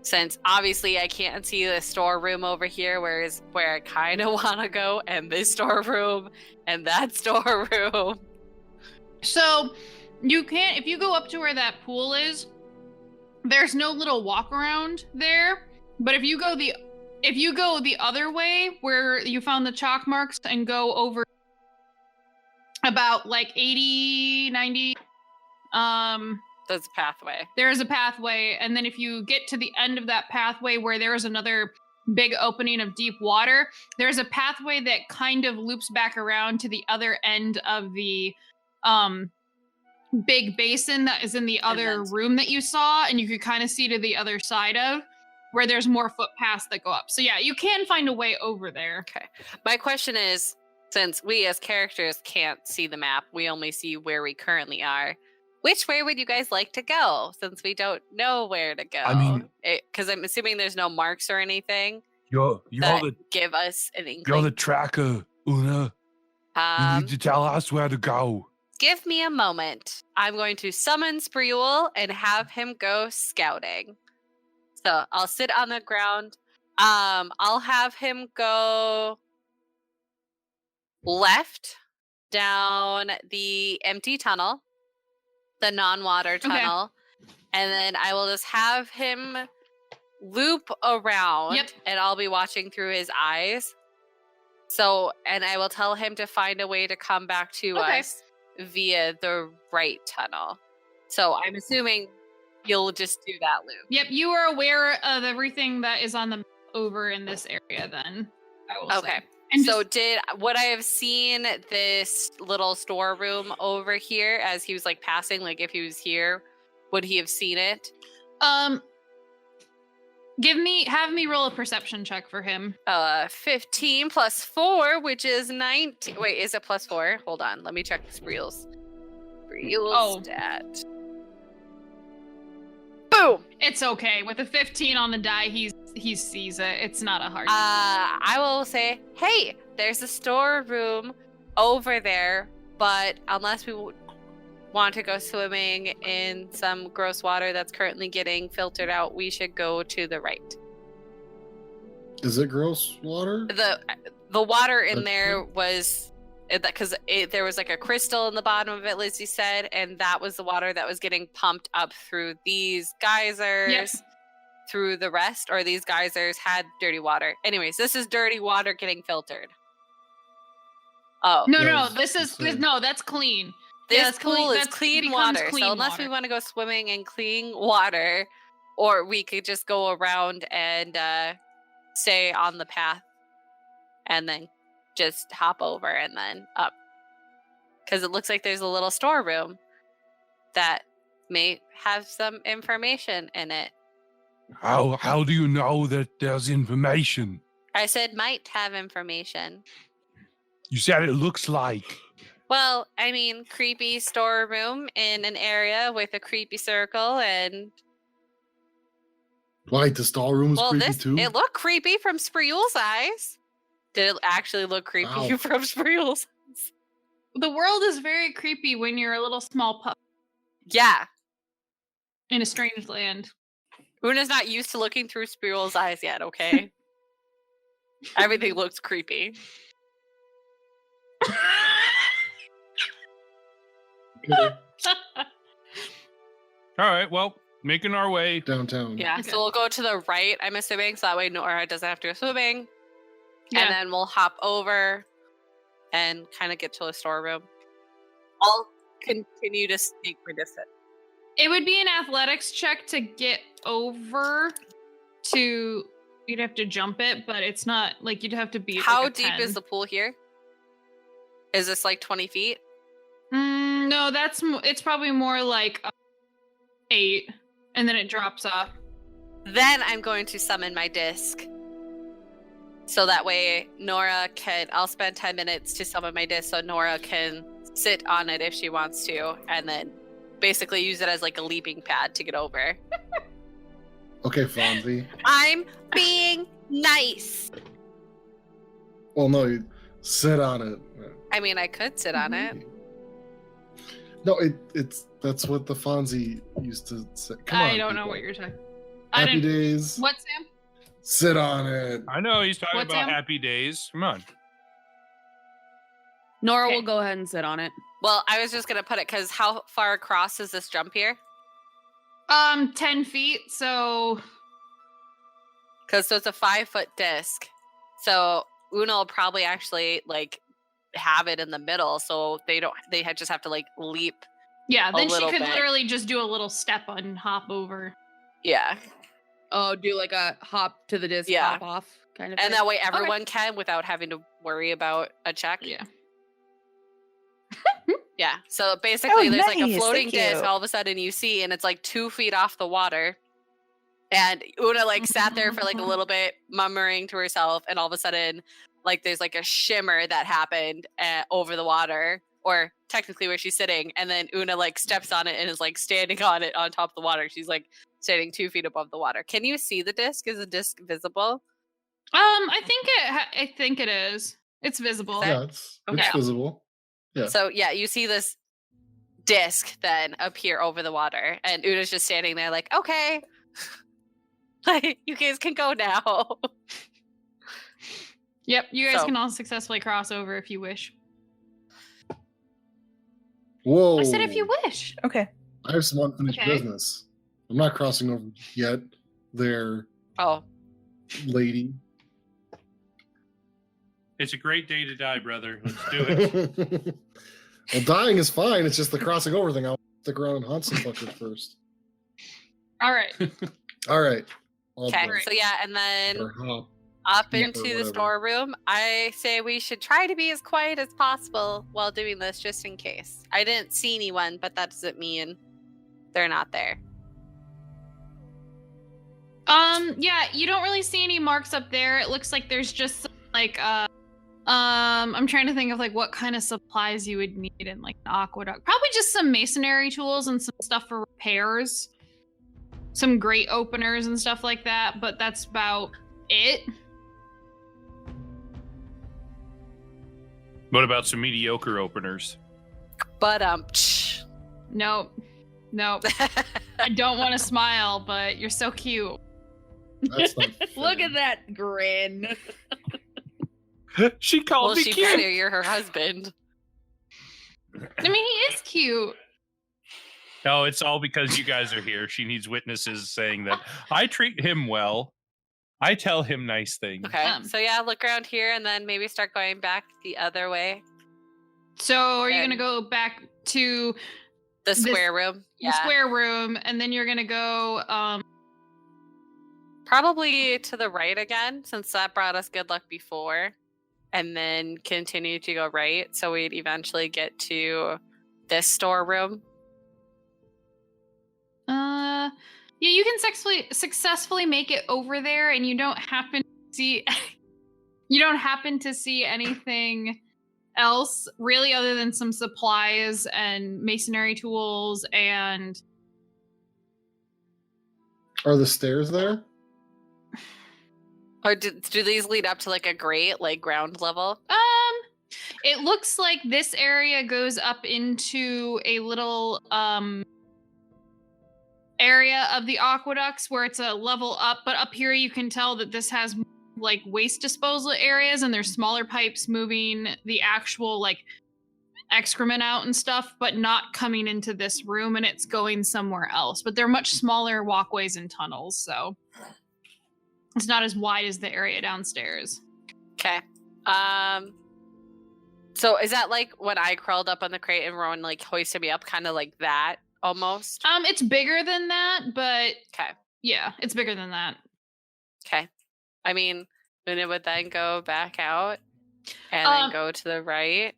Since obviously I can't see the storeroom over here, where I kind of want to go, and this storeroom and that storeroom. So you can't, if you go up to where that pool is, there's no little walk around there. But if you go the other way where you found the chalk marks and go over about like 80, 90, There's a pathway. there is a pathway. And then if you get to the end of that pathway where there is another big opening of deep water, there's a pathway that kind of loops back around to the other end of the big basin that is in the other room that you saw, and you could kind of see to the other side of where there's more footpaths that go up. So yeah, you can find a way over there. Okay. My question is, since we as characters can't see the map, we only see where we currently are. Which way would you guys like to go, since we don't know where to go? I mean, because I'm assuming there's no marks or anything You're that the give us an you're inkling. the tracker, Una. You need to tell us where to go. Give me a moment. I'm going to summon Spreul and have him go scouting. So I'll sit on the ground. I'll have him go left down the empty tunnel, the non-water tunnel, and then I will just have him loop around, and I'll be watching through his eyes. So, and I will tell him to find a way to come back to us via the right tunnel. So I'm assuming you'll just do that loop. Yep, you are aware of everything that is on the map over in this area then, I will say. And so would I have seen this little storeroom over here as he was like passing? Like if he was here, would he have seen it? Have me roll a perception check for him. 15 plus 4, which is 19. Wait, is it plus 4? Hold on, let me check Spreul's stat. Boom! It's okay. With a 15 on the die, he sees it. It's not a hard. I will say, hey, there's a storeroom over there, but unless we want to go swimming in some gross water that's currently getting filtered out, we should go to the right. Is it gross water? The water in there was because there was like a crystal in the bottom of it, Lizzie said, and that was the water that was getting pumped up through these geysers through the rest, or these geysers had dirty water. Anyways, this is dirty water getting filtered. Oh no, that's clean. This pool is clean water. So unless we want to go swimming in clean water, or we could just go around and stay on the path and then just hop over and then up. Because it looks like there's a little storeroom that may have some information in it. How do you know that there's information? I said might have information. You said it looks like. Well, I mean, creepy storeroom in an area with a creepy circle and Like the storeroom was Well, creepy this too. it looked creepy from Spreul's eyes. Did it actually look creepy Wow. from Spreul's eyes? The world is very creepy when you're a little small pup Yeah. in a strange land. Una's not used to looking through Spreul's eyes yet, okay? Everything looks creepy. Okay, All right. Well, making our way. downtown. Yeah, Okay. so we'll go to the right, I'm assuming, so that way Nora doesn't have to go swimming. Yeah. And then we'll hop over and kind of get to the storeroom. I'll continue to sneak my distance. It would be an athletics check to get over to. You'd have to jump it, but it's not like you'd have to be. How like a deep 10. is the pool here? Is this like 20 feet? No, it's probably more like 8, and then it drops off. Then I'm going to summon my disc. So that way Nora can, I'll spend 10 minutes to summon my disc so Nora can sit on it if she wants to, and then basically use it as like a leaping pad to get over. Okay, Fonzie. I'm being nice. Well, no, you sit on it. I mean, I could sit on it. No, it's that's what the Fonzie used to say. Come on, I don't know people. what you're talking. I Happy didn't. days. What, Sam? Sit on it. I know he's talking What's about Sam? happy days. Come on. Nora Okay. will go ahead and sit on it. Well, I was just going to put it because how far across is this jump here? 10 feet. So Because so it's a 5-foot disc. So Una will probably actually like have it in the middle. So they just have to like leap. yeah, then she little could bit. literally just do a little step and hop over. Yeah. Oh, do like a hop to the disc, Yeah. hop off kind of And thing. that way everyone can without having to worry about a check. Yeah. Yeah. So basically, there's like a nice, floating thank disc. you. All of a sudden, you see, and it's like 2 feet off the water. And Una like sat there for like a little bit, murmuring to herself, and all of a sudden, like there's like a shimmer that happened over the water, or technically where she's sitting. And then Una like steps on it and is like standing on it on top of the water. She's like standing 2 feet above the water. Can you see the disc? Is the disc visible? I think it is. It's visible. Is that- Yeah, it's Okay. visible. Yeah. So yeah, you see this disc then appear over the water, and Una's just standing there like, okay, like you guys can go now. Yep, you guys So- can all successfully cross over if you wish. Whoa. I said if you wish. Okay. I have some unfinished Okay. business. I'm not crossing over yet. There, Oh, lady. It's a great day to die, brother. Let's do it. Well, dying is fine. It's just the crossing over thing. I'll stick around and hunt some fuckers first. All right. All right. I'll okay. go. So yeah, and then Or hop. up Yeah, or into the whatever. storeroom. I say we should try to be as quiet as possible while doing this, just in case. I didn't see anyone, but that doesn't mean they're not there. Yeah, you don't really see any marks up there. It looks like there's just some, like I'm trying to think of like what kind of supplies you would need in like an aqueduct. Probably just some masonry tools and some stuff for repairs. Some grate openers and stuff like that, but that's about it. What about some mediocre openers? But Nope. I don't want to smile, but you're so cute. That's not Look fair. at that grin. She called well, me she cute. figure you're her husband. I mean, he is cute. No, it's all because you guys are here. She needs witnesses saying that I treat him well. I tell him nice things. Okay. Um. So yeah, look around here and then maybe start going back the other way. So are you And- gonna go back to The This- square room. the square room, and then you're gonna go Probably to the right again, since that brought us good luck before. And then continue to go right. So we'd eventually get to this storeroom. yeah, you can successfully make it over there, and you don't happen to see anything else really other than some supplies and masonry tools and Are the stairs there? Or do these lead up to like a grate, like ground level? It looks like this area goes up into a little area of the aqueducts where it's a level up, but up here you can tell that this has like waste disposal areas, and there's smaller pipes moving the actual like excrement out and stuff, but not coming into this room, and it's going somewhere else. But they're much smaller walkways and tunnels, so it's not as wide as the area downstairs. Okay. So is that like when I crawled up on the crate and Rowan like hoisted me up, kind of like that almost? It's bigger than that, but Okay. yeah, it's bigger than that. Okay. I mean, then it would then go back out and then go to the right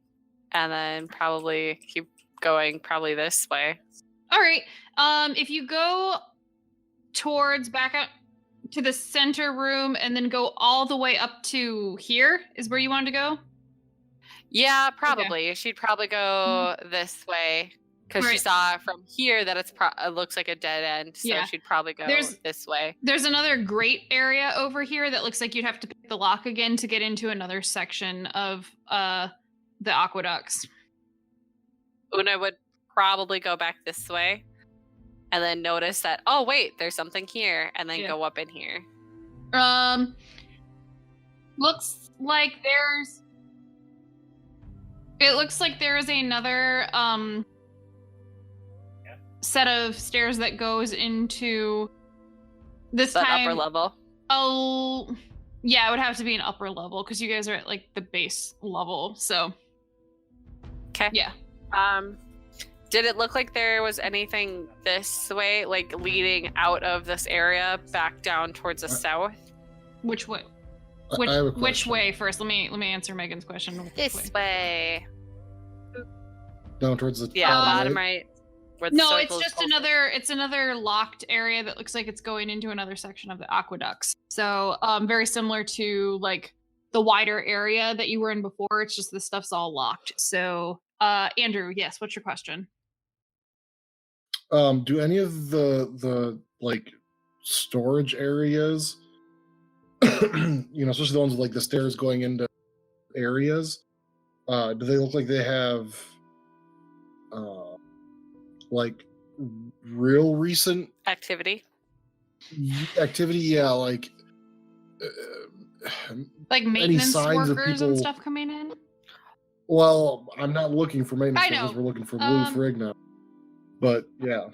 and then probably keep going probably this way. All right. If you go towards back out to the center room and then go all the way up to here is where you wanted to go? Yeah, probably. Okay. She'd probably go this way because she saw from here that it looks like a dead end. So she'd probably go this way. There's another grate area over here that looks like you'd have to pick the lock again to get into another section of the aqueducts. Una would probably go back this way and then notice that, oh, wait, there's something here, and then go up in here. Looks like there's... It looks like there is another set of stairs that goes into this that time. Upper level? Oh, yeah, it would have to be an upper level because you guys are at like the base level. So, okay, yeah. Did it look like there was anything this way, like leading out of this area back down towards the south? Which way? Which way first? Let me answer Megan's question. This way. Down towards the bottom right. No, it's just another locked area that looks like it's going into another section of the aqueducts. So very similar to like the wider area that you were in before. It's just the stuff's all locked. So Andrew, yes, what's your question? Do any of the like storage areas, especially the ones with like the stairs going into areas, do they look like they have like real recent activity? Yeah, like maintenance signs workers of people... and stuff coming in? Well, I'm not looking for maintenance workers. We're looking for blue frig now. But yeah.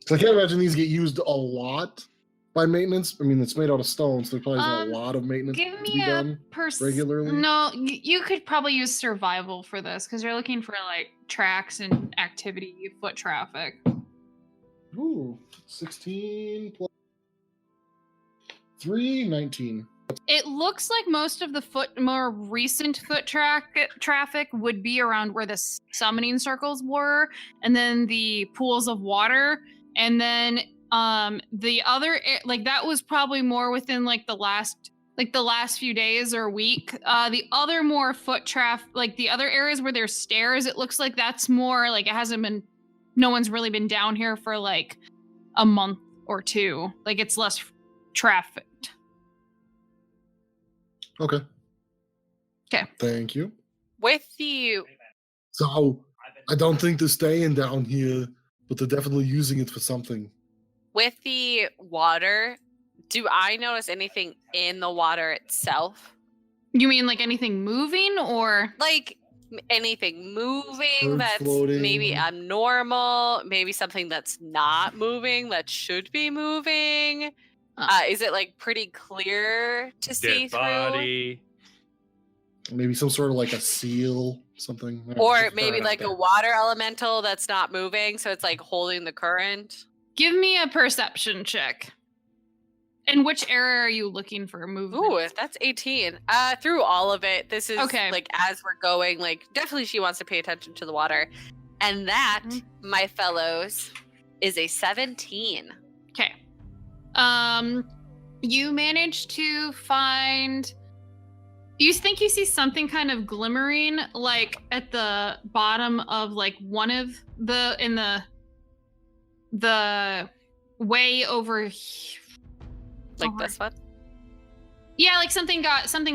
So I can't imagine these get used a lot by maintenance. I mean, it's made out of stone, so there probably isn't a lot of maintenance to be done regularly. No, you could probably use survival for this because you're looking for like tracks and activity, foot traffic. Ooh, 16 plus 3, 19. It looks like most of the more recent foot traffic would be around where the summoning circles were, and then the pools of water, and then the other like that was probably more within like the last few days or week. The other more foot traffic, like the other areas where there's stairs, it looks like that's more like no one's really been down here for like a month or two. Like it's less trafficked. Okay. Okay. Thank you. So I don't think they're staying down here, but they're definitely using it for something. With the water, do I notice anything in the water itself? You mean like anything moving or? Like anything moving that's floating. Maybe abnormal, maybe something that's not moving that should be moving? Is it like pretty clear to see through? Body. Maybe some sort of like a seal, something. Or maybe like a water elemental that's not moving, so it's like holding the current. Give me a perception check. And which area are you looking for movement? Ooh, that's 18. Through all of it, this is like as we're going, like definitely she wants to pay attention to the water. And that, my fellows, is a 17. Okay. You manage to find... You think you see something kind of glimmering, like at the bottom of like one of the way over. Like this one? Yeah, like something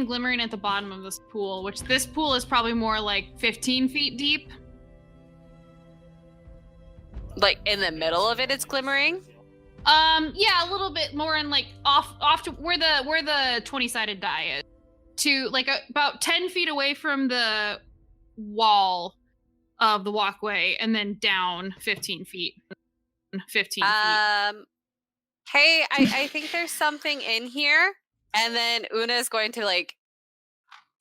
glimmering at the bottom of this pool, which this pool is probably more like 15 feet deep. Like in the middle of it, it's glimmering. Yeah, a little bit more in like off to where the 20-sided die is, to like about 10 feet away from the wall of the walkway, and then down 15 feet. 15 feet. Hey, I think there's something in here, and then Una is going to like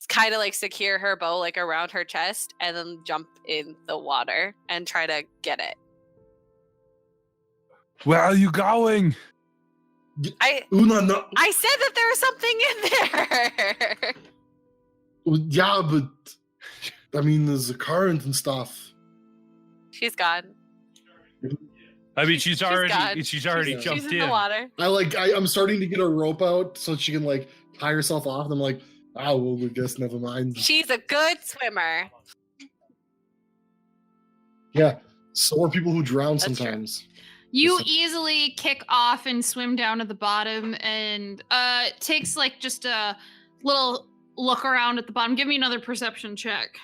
kind of like secure her bow like around her chest, and then jump in the water and try to get it. Where are you going? Una, no. I said that there was something in there. Yeah, but I mean, there's a current and stuff. She's gone. I mean, she's already gone. jumped She's in in. the water. I'm starting to get a rope out so she can like tie herself off. And I'm like, oh, well, I guess never mind. She's a good swimmer. Yeah, so are people who drown That's true. sometimes. You easily kick off and swim down to the bottom, and it takes like just a little look around at the bottom. Give me another perception check.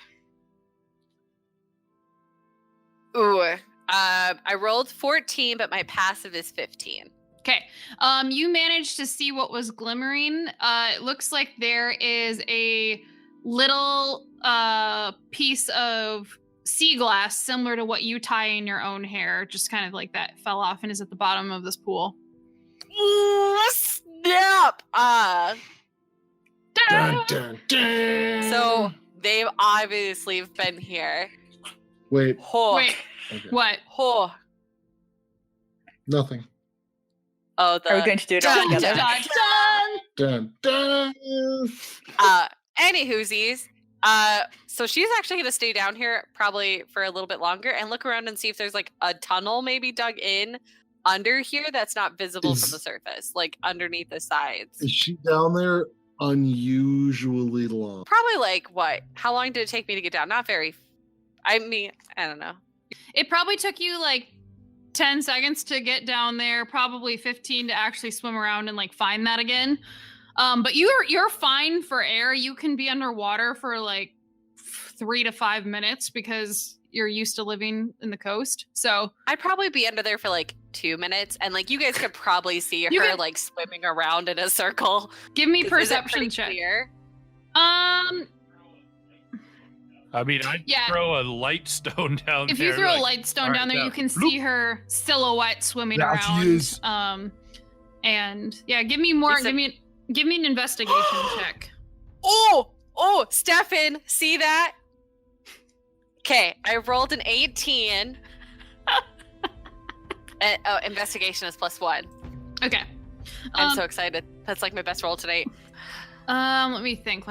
Ooh. I rolled 14, but my passive is 15. Okay. You managed to see what was glimmering. It looks like there is a little piece of sea glass similar to what you tie in your own hair, just kind of like that fell off and is at the bottom of this pool. Snap! Dun, dun, dun. So they've obviously been here. Wait, Wait, okay. what? Oh. Nothing. Oh, the Are we going to do it all dun, together? dun, Dun, dun. Any whoosies. So she's actually going to stay down here probably for a little bit longer and look around and see if there's like a tunnel maybe dug in under here that's not visible from the surface, like underneath the sides. Is she down there unusually long? Probably like what? How long did it take me to get down? Not very. I mean, I don't know. It probably took you like 10 seconds to get down there, probably 15 to actually swim around and like find that again. But you're fine for air. You can be underwater for like 3 to 5 minutes because you're used to living in the coast. So I'd probably be under there for like 2 minutes, and like you guys could probably see her like swimming around in a circle. Give me Is it perception pretty check. clear? I mean, I'd throw a light stone down If there. you throw like, a light stone all down right, there, you can see her silhouette swimming There she around. is. And yeah, give me more. Is it- Give me an investigation check. Oh, Stefan, see that? Okay, I rolled an 18. Investigation is +1. Okay. I'm so excited. That's like my best roll tonight. Let me think.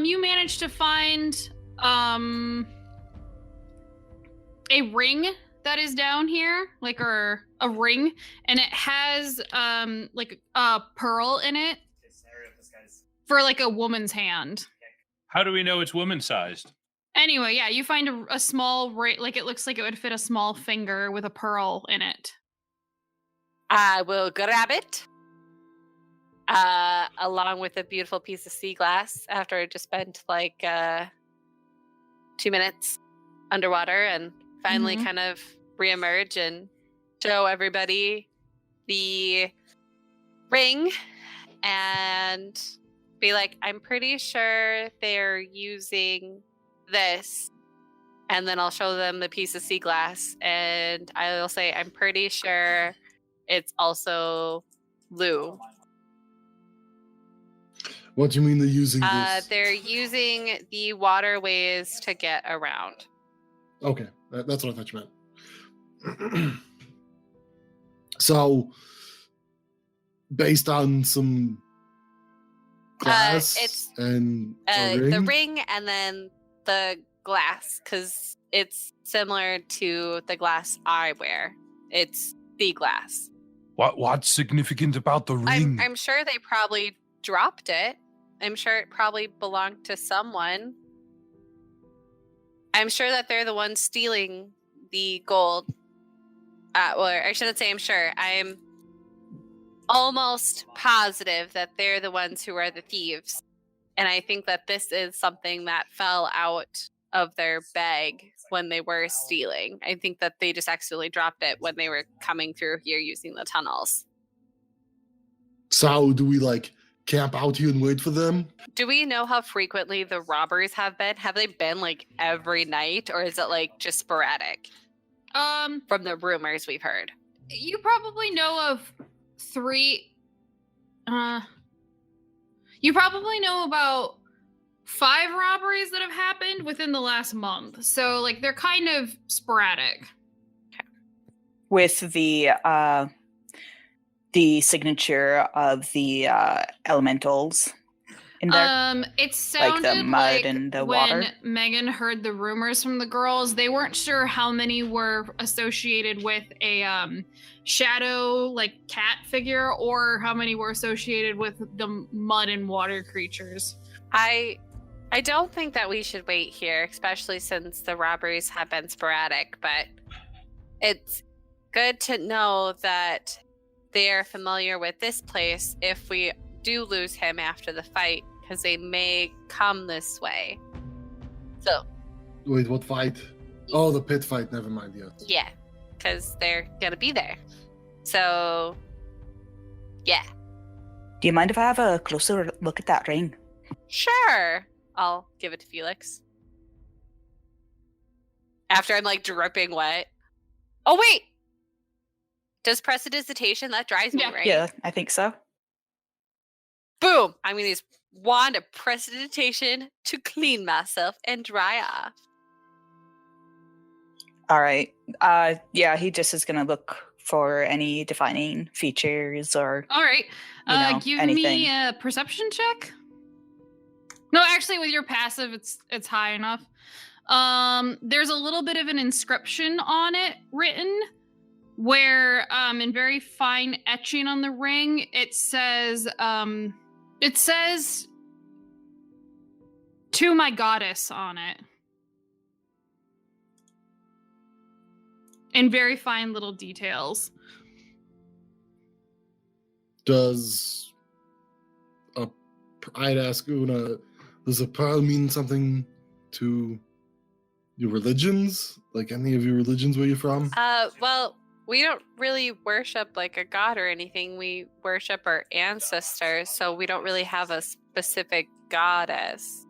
You managed to find a ring that is down here, like a ring, and it has like a pearl in it for like a woman's hand. How do we know it's woman-sized? Anyway, yeah, you find a small ring, like it looks like it would fit a small finger with a pearl in it. I will grab it. Along with a beautiful piece of sea glass after I just spent like 2 minutes underwater and finally kind of reemerge and show everybody the ring and be like, I'm pretty sure they're using this. And then I'll show them the piece of sea glass and I will say, I'm pretty sure it's also Lou. What do you mean they're using this? They're using the waterways to get around. Okay, that's what I thought you meant. So, based on some glass it's and a ring? the ring and then the glass, because it's similar to the glass I wear. It's the glass. What's significant about the ring? I'm sure they probably dropped it. I'm sure it probably belonged to someone. I'm sure that they're the ones stealing the gold. Well, I shouldn't say I'm sure. I'm almost positive that they're the ones who are the thieves. And I think that this is something that fell out of their bag when they were stealing. I think that they just accidentally dropped it when they were coming through here using the tunnels. So do we like camp out here and wait for them? Do we know how frequently the robberies have been? Have they been like every night, or is it like just sporadic? From the rumors we've heard. You probably know of 3. You probably know about 5 robberies that have happened within the last month. So, like, they're kind of sporadic. With the signature of the elementals in there. It sounded like the mud and the when water. Megan heard the rumors from the girls, they weren't sure how many were associated with a shadow, like cat figure, or how many were associated with the mud and water creatures. I don't think that we should wait here, especially since the robberies have been sporadic, but it's good to know that they're familiar with this place if we do lose him after the fight, because they may come this way. So. Wait, what fight? Oh, the pit fight. Never mind. Yeah, because they're gonna be there. So, yeah. Do you mind if I have a closer look at that ring? Sure. I'll give it to Felix. After I'm like dripping wet. Oh, wait! Does prestidigitation, that dries me, right? Yeah, I think so. Boom! I'm going to use wand of prestidigitation to clean myself and dry off. All right. Yeah, he just is gonna look for any defining features or. All right. Give anything. me a perception check. No, actually, with your passive, it's high enough. There's a little bit of an inscription on it written, where in very fine etching on the ring, it says "To my goddess" on it. In very fine little details. I'd ask Una, does a pearl mean something to your religions? Like any of your religions where you're from? Well, we don't really worship like a god or anything. We worship our ancestors, so we don't really have a specific goddess.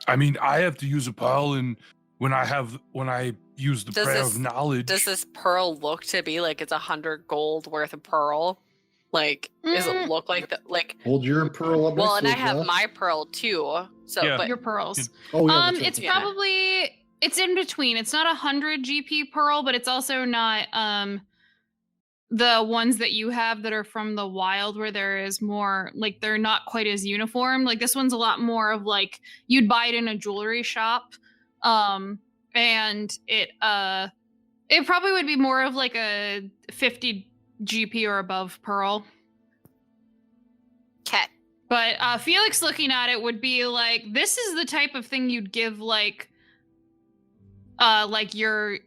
I mean, I have to use a pearl, and when I use the prayer of knowledge. Does this pearl look to be like it's 100 gold worth of pearl? Like, does it look like that? Like, hold your pearl up. Well, and I have my pearl too. So, Yeah. but Your pearls. Oh, yeah, It's probably it's in between. It's not 100 GP pearl, but it's also not the ones that you have that are from the wild, where there is more, like, they're not quite as uniform. Like, this one's a lot more of like you'd buy it in a jewelry shop, and it probably would be more of like a 50 GP or above pearl. Okay. But Felix looking at it would be like, this is the type of thing you'd give like your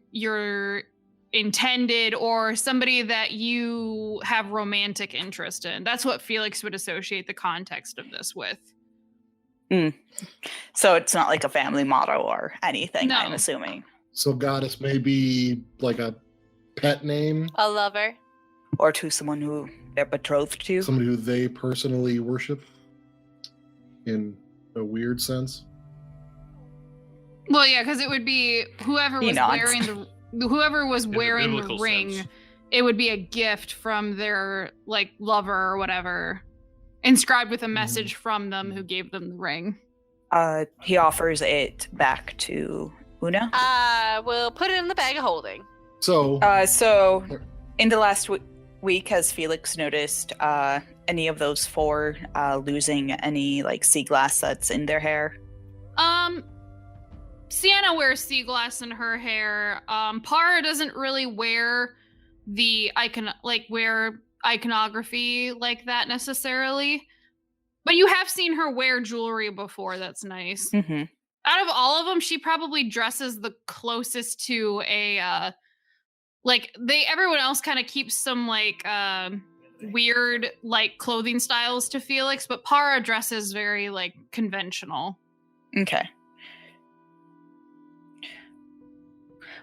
intended or somebody that you have romantic interest in. That's what Felix would associate the context of this with. So it's not like a family motto or anything, No. I'm assuming. So goddess may be like a pet name, A lover. Or to someone who they're betrothed to. somebody who they personally worship in a weird sense. Well, yeah, because it would be whoever He was nods. wearing whoever was In the wearing the biblical ring. sense. It would be a gift from their like lover or whatever, inscribed with a message from them who gave them the ring. He offers it back to Una. We'll put it in the bag of holding. So So in the last week, has Felix noticed any of those 4 losing any like sea glass that's in their hair? Sienna wears sea glass in her hair. Para doesn't really wear the iconography like that necessarily. But you have seen her wear jewelry before that's nice. Mm-hmm. Out of all of them, she probably dresses the closest to a like everyone else kind of keeps some like weird like clothing styles to Felix, but Para dresses very like conventional. Okay.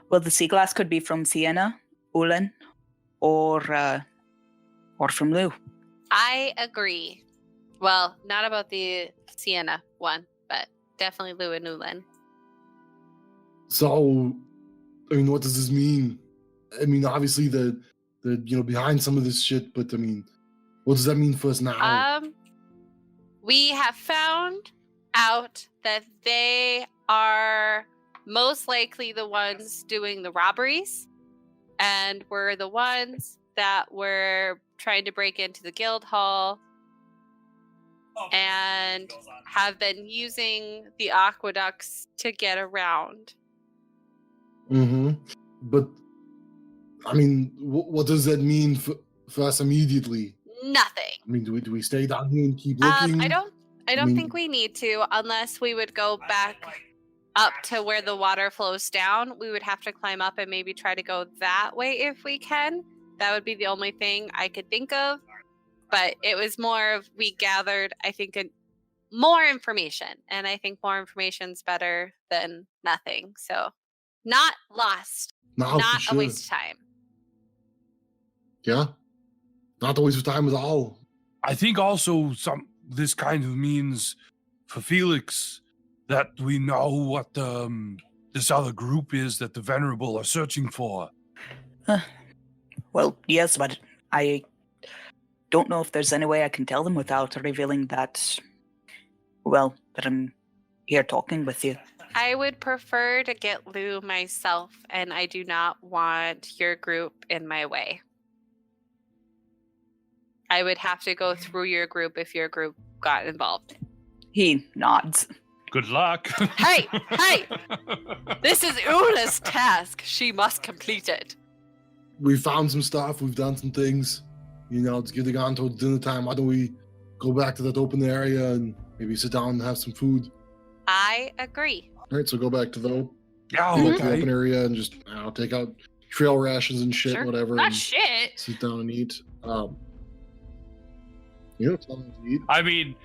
Well, the sea glass could be from Sienna, Ulen, or from Lou. I agree. Well, not about the Sienna one, but definitely Lou and Ulen. So, I mean, what does this mean? I mean, obviously the behind some of this shit, but I mean, what does that mean for us now? We have found out that they are most likely the ones doing the robberies, and we're the ones that were trying to break into the guild hall and have been using the aqueducts to get around. Mm-hmm. But I mean, what does that mean for us immediately? Nothing. I mean, do we stay down here and keep looking? I don't think we need to, unless we would go back up to where the water flows down. We would have to climb up and maybe try to go that way if we can. That would be the only thing I could think of. But it was more of, we gathered, I think, more information. And I think more information's better than nothing. So not lost. No, not for a waste sure. of time. Yeah. Not a waste of time at all. I think also this kind of means for Felix that we know what this other group is that the Venerable are searching for. Well, yes, but I don't know if there's any way I can tell them without revealing that, well, that I'm here talking with you. I would prefer to get Lou myself, and I do not want your group in my way. I would have to go through your group if your group got involved. He nods. Good luck. Hey! This is Una's task. She must complete it. We found some stuff. We've done some things. You know, it's getting on towards dinner time. Why don't we go back to that open area and maybe sit down and have some food? I agree. All right, so go back to the Yeah, open okay. area and just take out trail rations and shit, Sure. whatever. Not and shit. sit down and eat. Something to eat. I mean,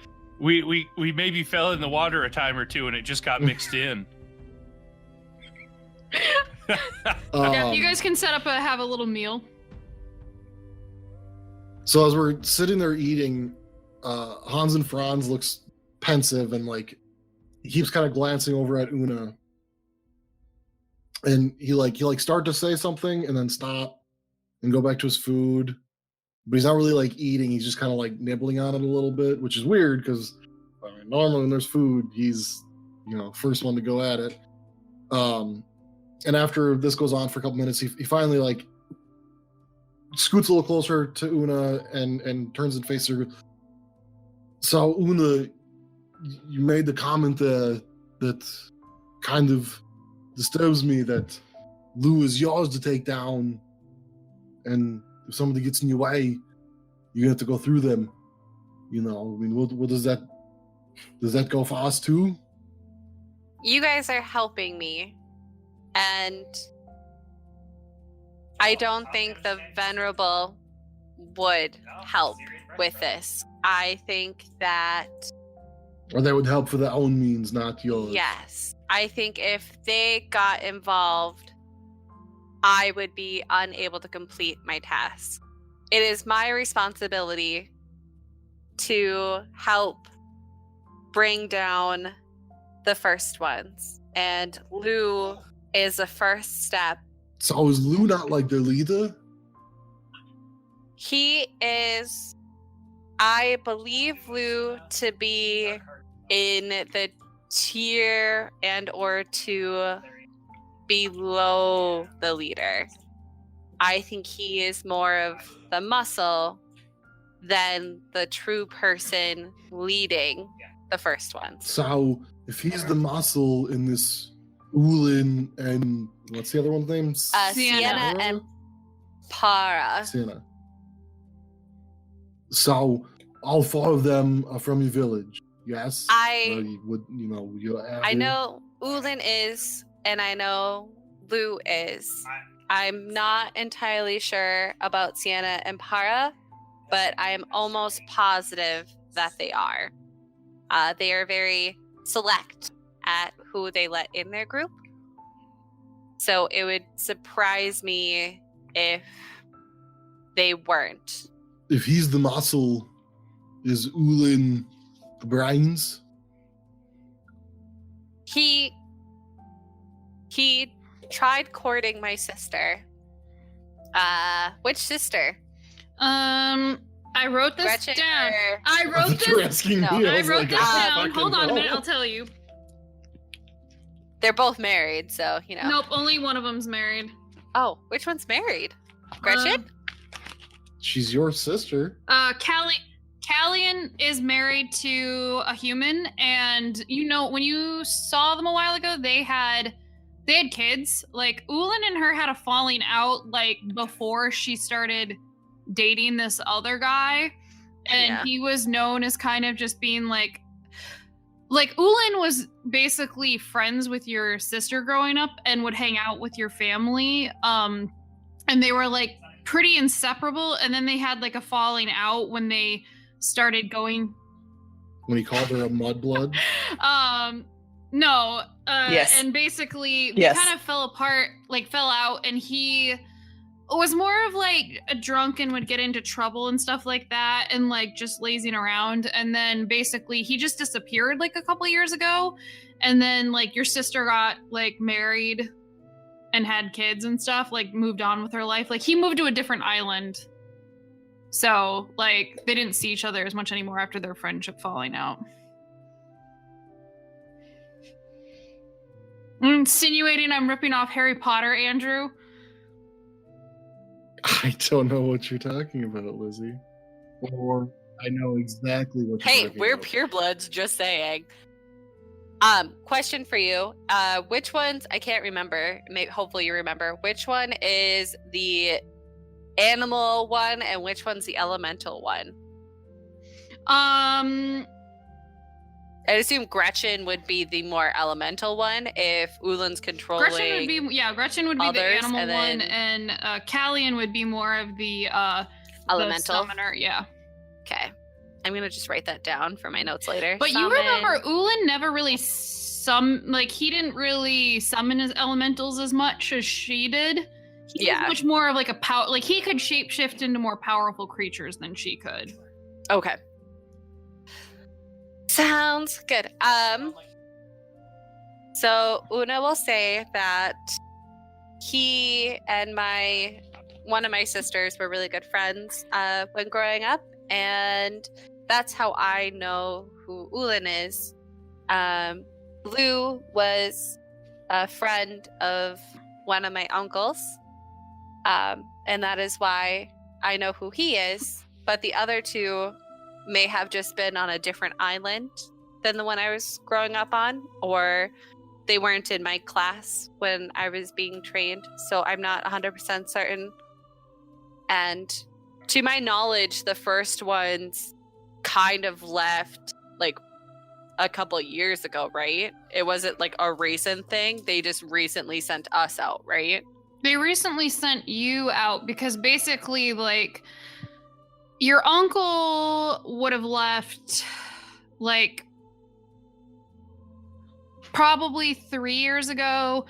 we maybe fell in the water a time or two and it just got mixed in. Yeah, you guys can set up have a little meal. So as we're sitting there eating, Hans and Franz looks pensive and like he keeps kind of glancing over at Una, and he start to say something and then stop and go back to his food, but he's not really like eating. He's just kind of like nibbling on it a little bit, which is weird because normally when there's food, he's first one to go at it. And after this goes on for a couple minutes, he finally like scoots a little closer to Una and turns and faces her. So Una, you made the comment that kind of disturbs me, that Lou is yours to take down, and if somebody gets in your way, you have to go through them. I mean, what does that go for us too? You guys are helping me, and I don't think the Venerable would help with this. I think that... Or that would help for their own means, not yours. Yes. I think if they got involved, I would be unable to complete my task. It is my responsibility to help bring down the first ones. And Lou is the first step. So is Lou not like their leader? He is... I believe Lou to be in the tier and or to below the leader. I think he is more of the muscle than the true person leading the first ones. So if he's the muscle in this Ulin and what's the other one's name? Sienna and Para. Sienna. So all four of them are from your village, yes? I you're know Ulin is, and I know Lou is. I'm not entirely sure about Sienna and Para, but I am almost positive that they are. They are very select at who they let in their group. So it would surprise me if they weren't. If he's the muscle, is Ulin the brains? He tried courting my sister. Which sister? I wrote this Gretchen down. or- I I wrote thought you were this. asking No. me. I was wrote like, this ah, down. fucking Hold on a minute. hell. I'll tell you. They're both married, so you know. Nope, only one of them's married. Oh, which one's married? Gretchen? She's your sister. Callian is married to a human, and when you saw them a while ago, they had kids. Like Ulin and her had a falling out like before she started dating this other guy, and Yeah. he was known as kind of just being like Ulin was basically friends with your sister growing up and would hang out with your family. And they were like pretty inseparable, and then they had like a falling out when they started going. When he called her a mudblood. No. Yes. And basically they Yes. kind of fell apart, like fell out, and he was more of like a drunk and would get into trouble and stuff like that, and like just lazing around. And then basically he just disappeared like a couple years ago. And then like your sister got like married and had kids and stuff, like moved on with her life. Like he moved to a different island. So like they didn't see each other as much anymore after their friendship falling out. Insinuating I'm ripping off Harry Potter, Andrew. I don't know what you're talking about, Lizzie. Or I know exactly what you're Hey, talking we're about. purebloods, just saying. Question for you. Which ones, I can't remember, hopefully you remember, which one is the animal one and which one's the elemental one? I'd assume Gretchen would be the more elemental one if Ulan's controlling. Gretchen would be the others, animal and one, then- and Callian would be more of the Elemental? the summoner, yeah. Okay. I'm gonna just write that down for my notes later. But you remember Ulan never really he didn't really summon his elementals as much as she did. He was much more of like a power, like he could shapeshift into more powerful creatures than she could. Okay. Sounds good. So Una will say that he and one of my sisters were really good friends when growing up, and that's how I know who Ulan is. Lou was a friend of one of my uncles, and that is why I know who he is. But the other two may have just been on a different island than the one I was growing up on, or they weren't in my class when I was being trained, so I'm not 100% certain. And to my knowledge, the first ones kind of left like a couple years ago, right? It wasn't like a recent thing. They just recently sent us out, right? They recently sent you out because basically like your uncle would have left like probably 3 years ago.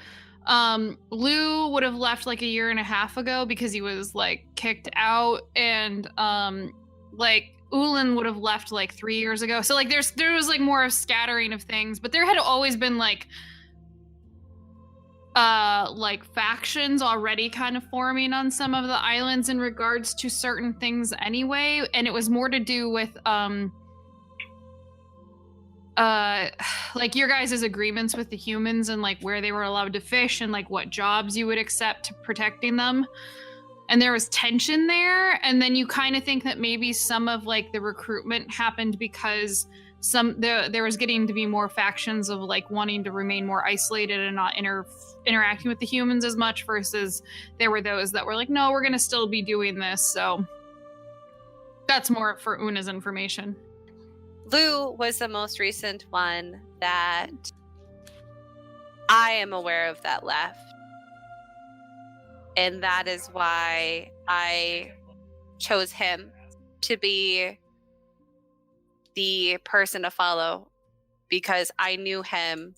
Lou would have left like a year and a half ago because he was like kicked out, and like Ulan would have left like 3 years ago. So like there was like more of scattering of things, but there had always been like factions already kind of forming on some of the islands in regards to certain things anyway, and it was more to do with like your guys' agreements with the humans and like where they were allowed to fish and like what jobs you would accept to protecting them. And there was tension there, and then you kind of think that maybe some of like the recruitment happened because there was getting to be more factions of like wanting to remain more isolated and not interacting with the humans as much, versus there were those that were like, no, we're gonna still be doing this. So that's more for Una's information. Lou was the most recent one that I am aware of that left. And that is why I chose him to be the person to follow, because I knew him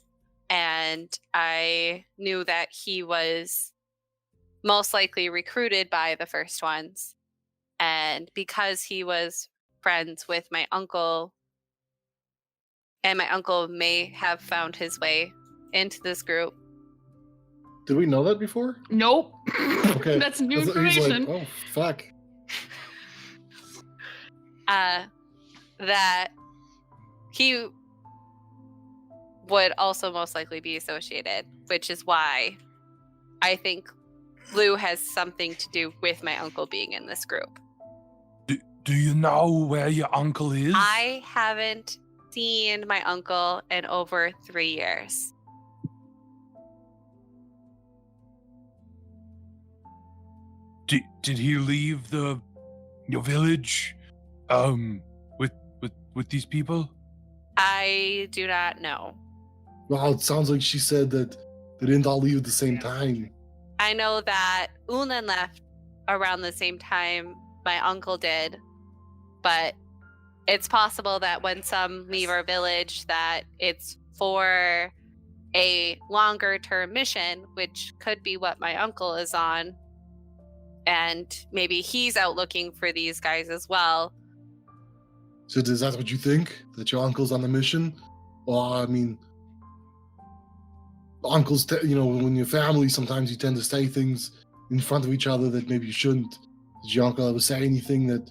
and I knew that he was most likely recruited by the first ones. And because he was friends with my uncle, and my uncle may have found his way into this group. Did we know that before? Nope. Okay. That's new He's information. like, oh, fuck. That he would also most likely be associated, which is why I think Lou has something to do with my uncle being in this group. Do you know where your uncle is? I haven't seen my uncle in over 3 years. Did he leave your village with these people? I do not know. Well, it sounds like she said that they didn't all leave at the same time. I know that Unan left around the same time my uncle did, but it's possible that when some leave our village that it's for a longer term mission, which could be what my uncle is on. And maybe he's out looking for these guys as well. So is that what you think? That your uncle's on the mission? Or, I mean, uncles, when you're family, sometimes you tend to say things in front of each other that maybe you shouldn't. Did your uncle ever say anything that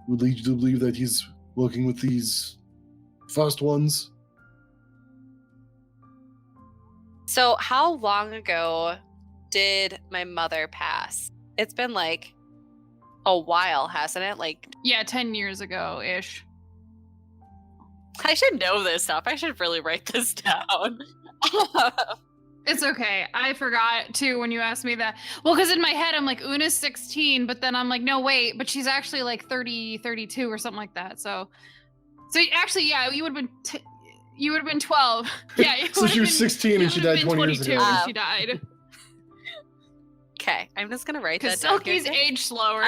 would lead you to believe that he's working with these first ones? So how long ago did my mother pass? It's been like a while, hasn't it? Like, Yeah, 10 years ago-ish. I should know this stuff. I should really write this down. It's okay. I forgot too when you asked me that. Well, because in my head I'm like, Una's 16, but then I'm like, no, wait, but she's actually like 30, 32 or something like that. So actually, yeah, you would have been 12. Yeah. You So would've she was been- 16 you and she would've died been 20 years 22 ago. when she died. Okay, I'm just gonna write Because that down. Selkies age slower.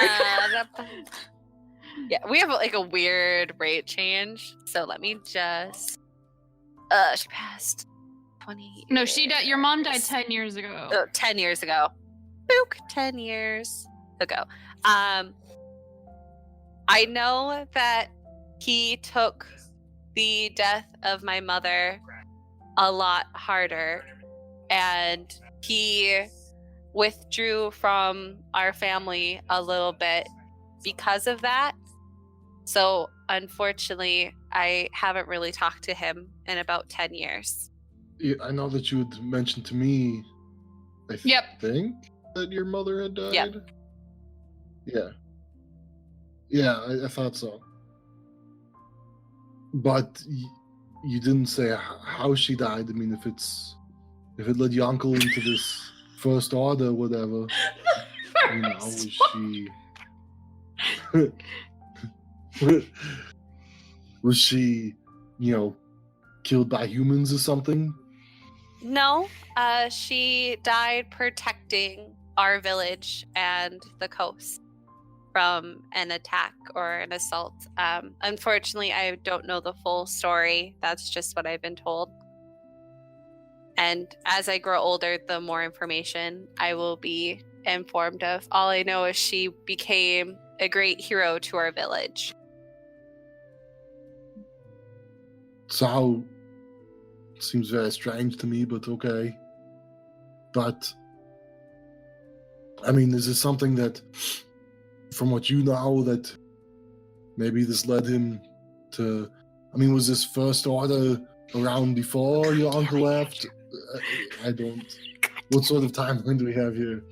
Yeah, we have like a weird rate change. So let me just. She passed 20. No, she died. Your mom died years. 10 years ago. 10 years ago. Book 10 years ago. I know that he took the death of my mother a lot harder, and he withdrew from our family a little bit because of that. So unfortunately, I haven't really talked to him in about 10 years. Yeah, I know that you had mentioned to me, I Yep. think, that your mother had died. Yep. Yeah. Yeah, I thought so. But you didn't say how she died. I mean, if it led your uncle into this first order or whatever, was she... was she, killed by humans or something? No, she died protecting our village and the coast from an attack or an assault. Unfortunately, I don't know the full story. That's just what I've been told. And as I grow older, the more information I will be informed of. All I know is she became a great hero to our village. So, seems very strange to me, but okay. But, I mean, is this something that, from what you know, that maybe this led him to... I mean, was this first order around before your uncle left? I don't... What sort of timeline do we have here?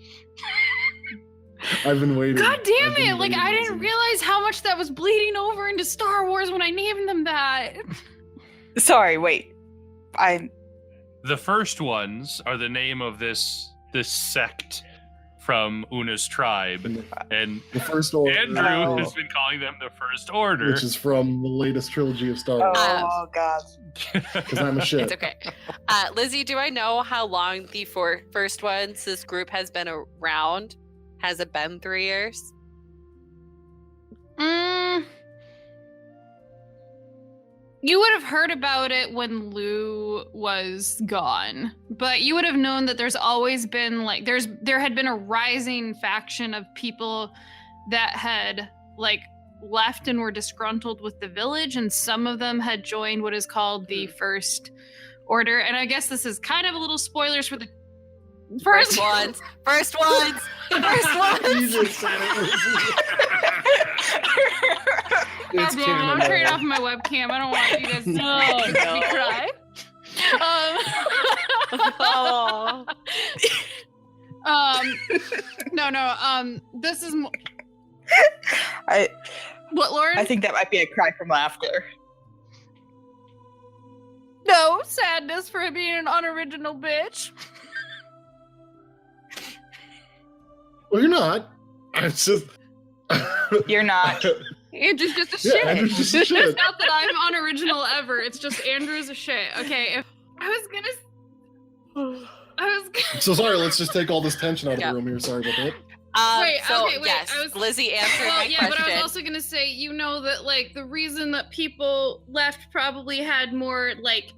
I've been waiting. God damn I've been it! Like, I waiting. didn't realize how much that was bleeding over into Star Wars when I named them that. Sorry, wait. The first ones are the name of this sect from Una's tribe, and The First Order. Andrew has been calling them the First Order. Which is from the latest trilogy of Star Wars. Oh god. Because I'm a shit. It's okay. Lizzie, do I know how long the first one this group has been around? Has it been 3 years? You would have heard about it when Lou was gone, but you would have known that there's always been like there had been a rising faction of people that had like left and were disgruntled with the village, and some of them had joined what is called the First Order. And I guess this is kind of a little spoilers for the first ones. First ones. First ones. You just said it. It's I'm canon. turning off my webcam. I don't want you guys to make me cry. No. This is what, Lauren? I think that might be a cry from laughter. No sadness for being an unoriginal bitch. Well, you're not. It's just. You're not. Andrew's just a Yeah, shit. Andrew's just a It's shit. not that I'm unoriginal ever. It's just Andrew's a shit. Okay, if I was gonna. So sorry, let's just take all this tension out of Yeah. the room here. Sorry about that. Wait, so okay, wait, yes, I was- Lizzie answered my Yeah, question. but I was also gonna say, you know that like the reason that people left probably had more like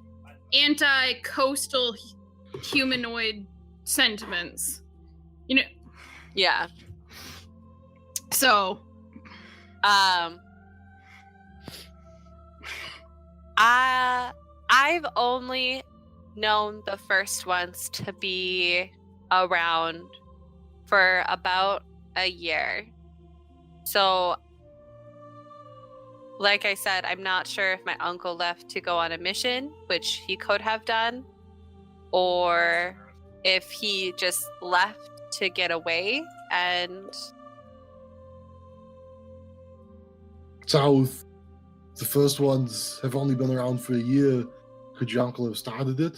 anti-coastal humanoid sentiments. You know, Yeah. so I've only known the first ones to be around for about a year. So, like I said, I'm not sure if my uncle left to go on a mission, which he could have done, or if he just left to get away and South, the first ones have only been around for a year. Could your uncle have started it?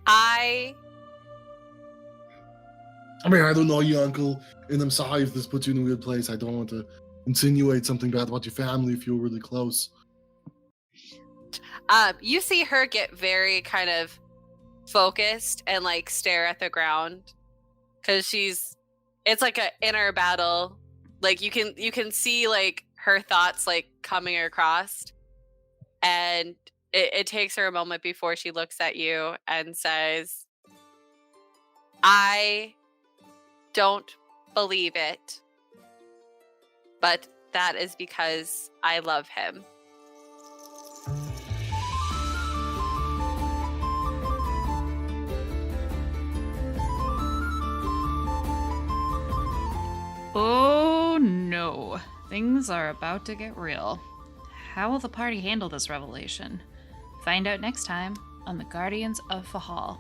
I mean, I don't know your uncle, and I'm sorry if this puts you in a weird place. I don't want to insinuate something bad about your family if you're really close. you see her get very kind of focused and like stare at the ground because it's like an inner battle. Like you can see like her thoughts like coming across, and it takes her a moment before she looks at you and says, I don't believe it, but that is because I love him. oh no, things are about to get real. How will the party handle this revelation? Find out next time on the Guardians of Fehal.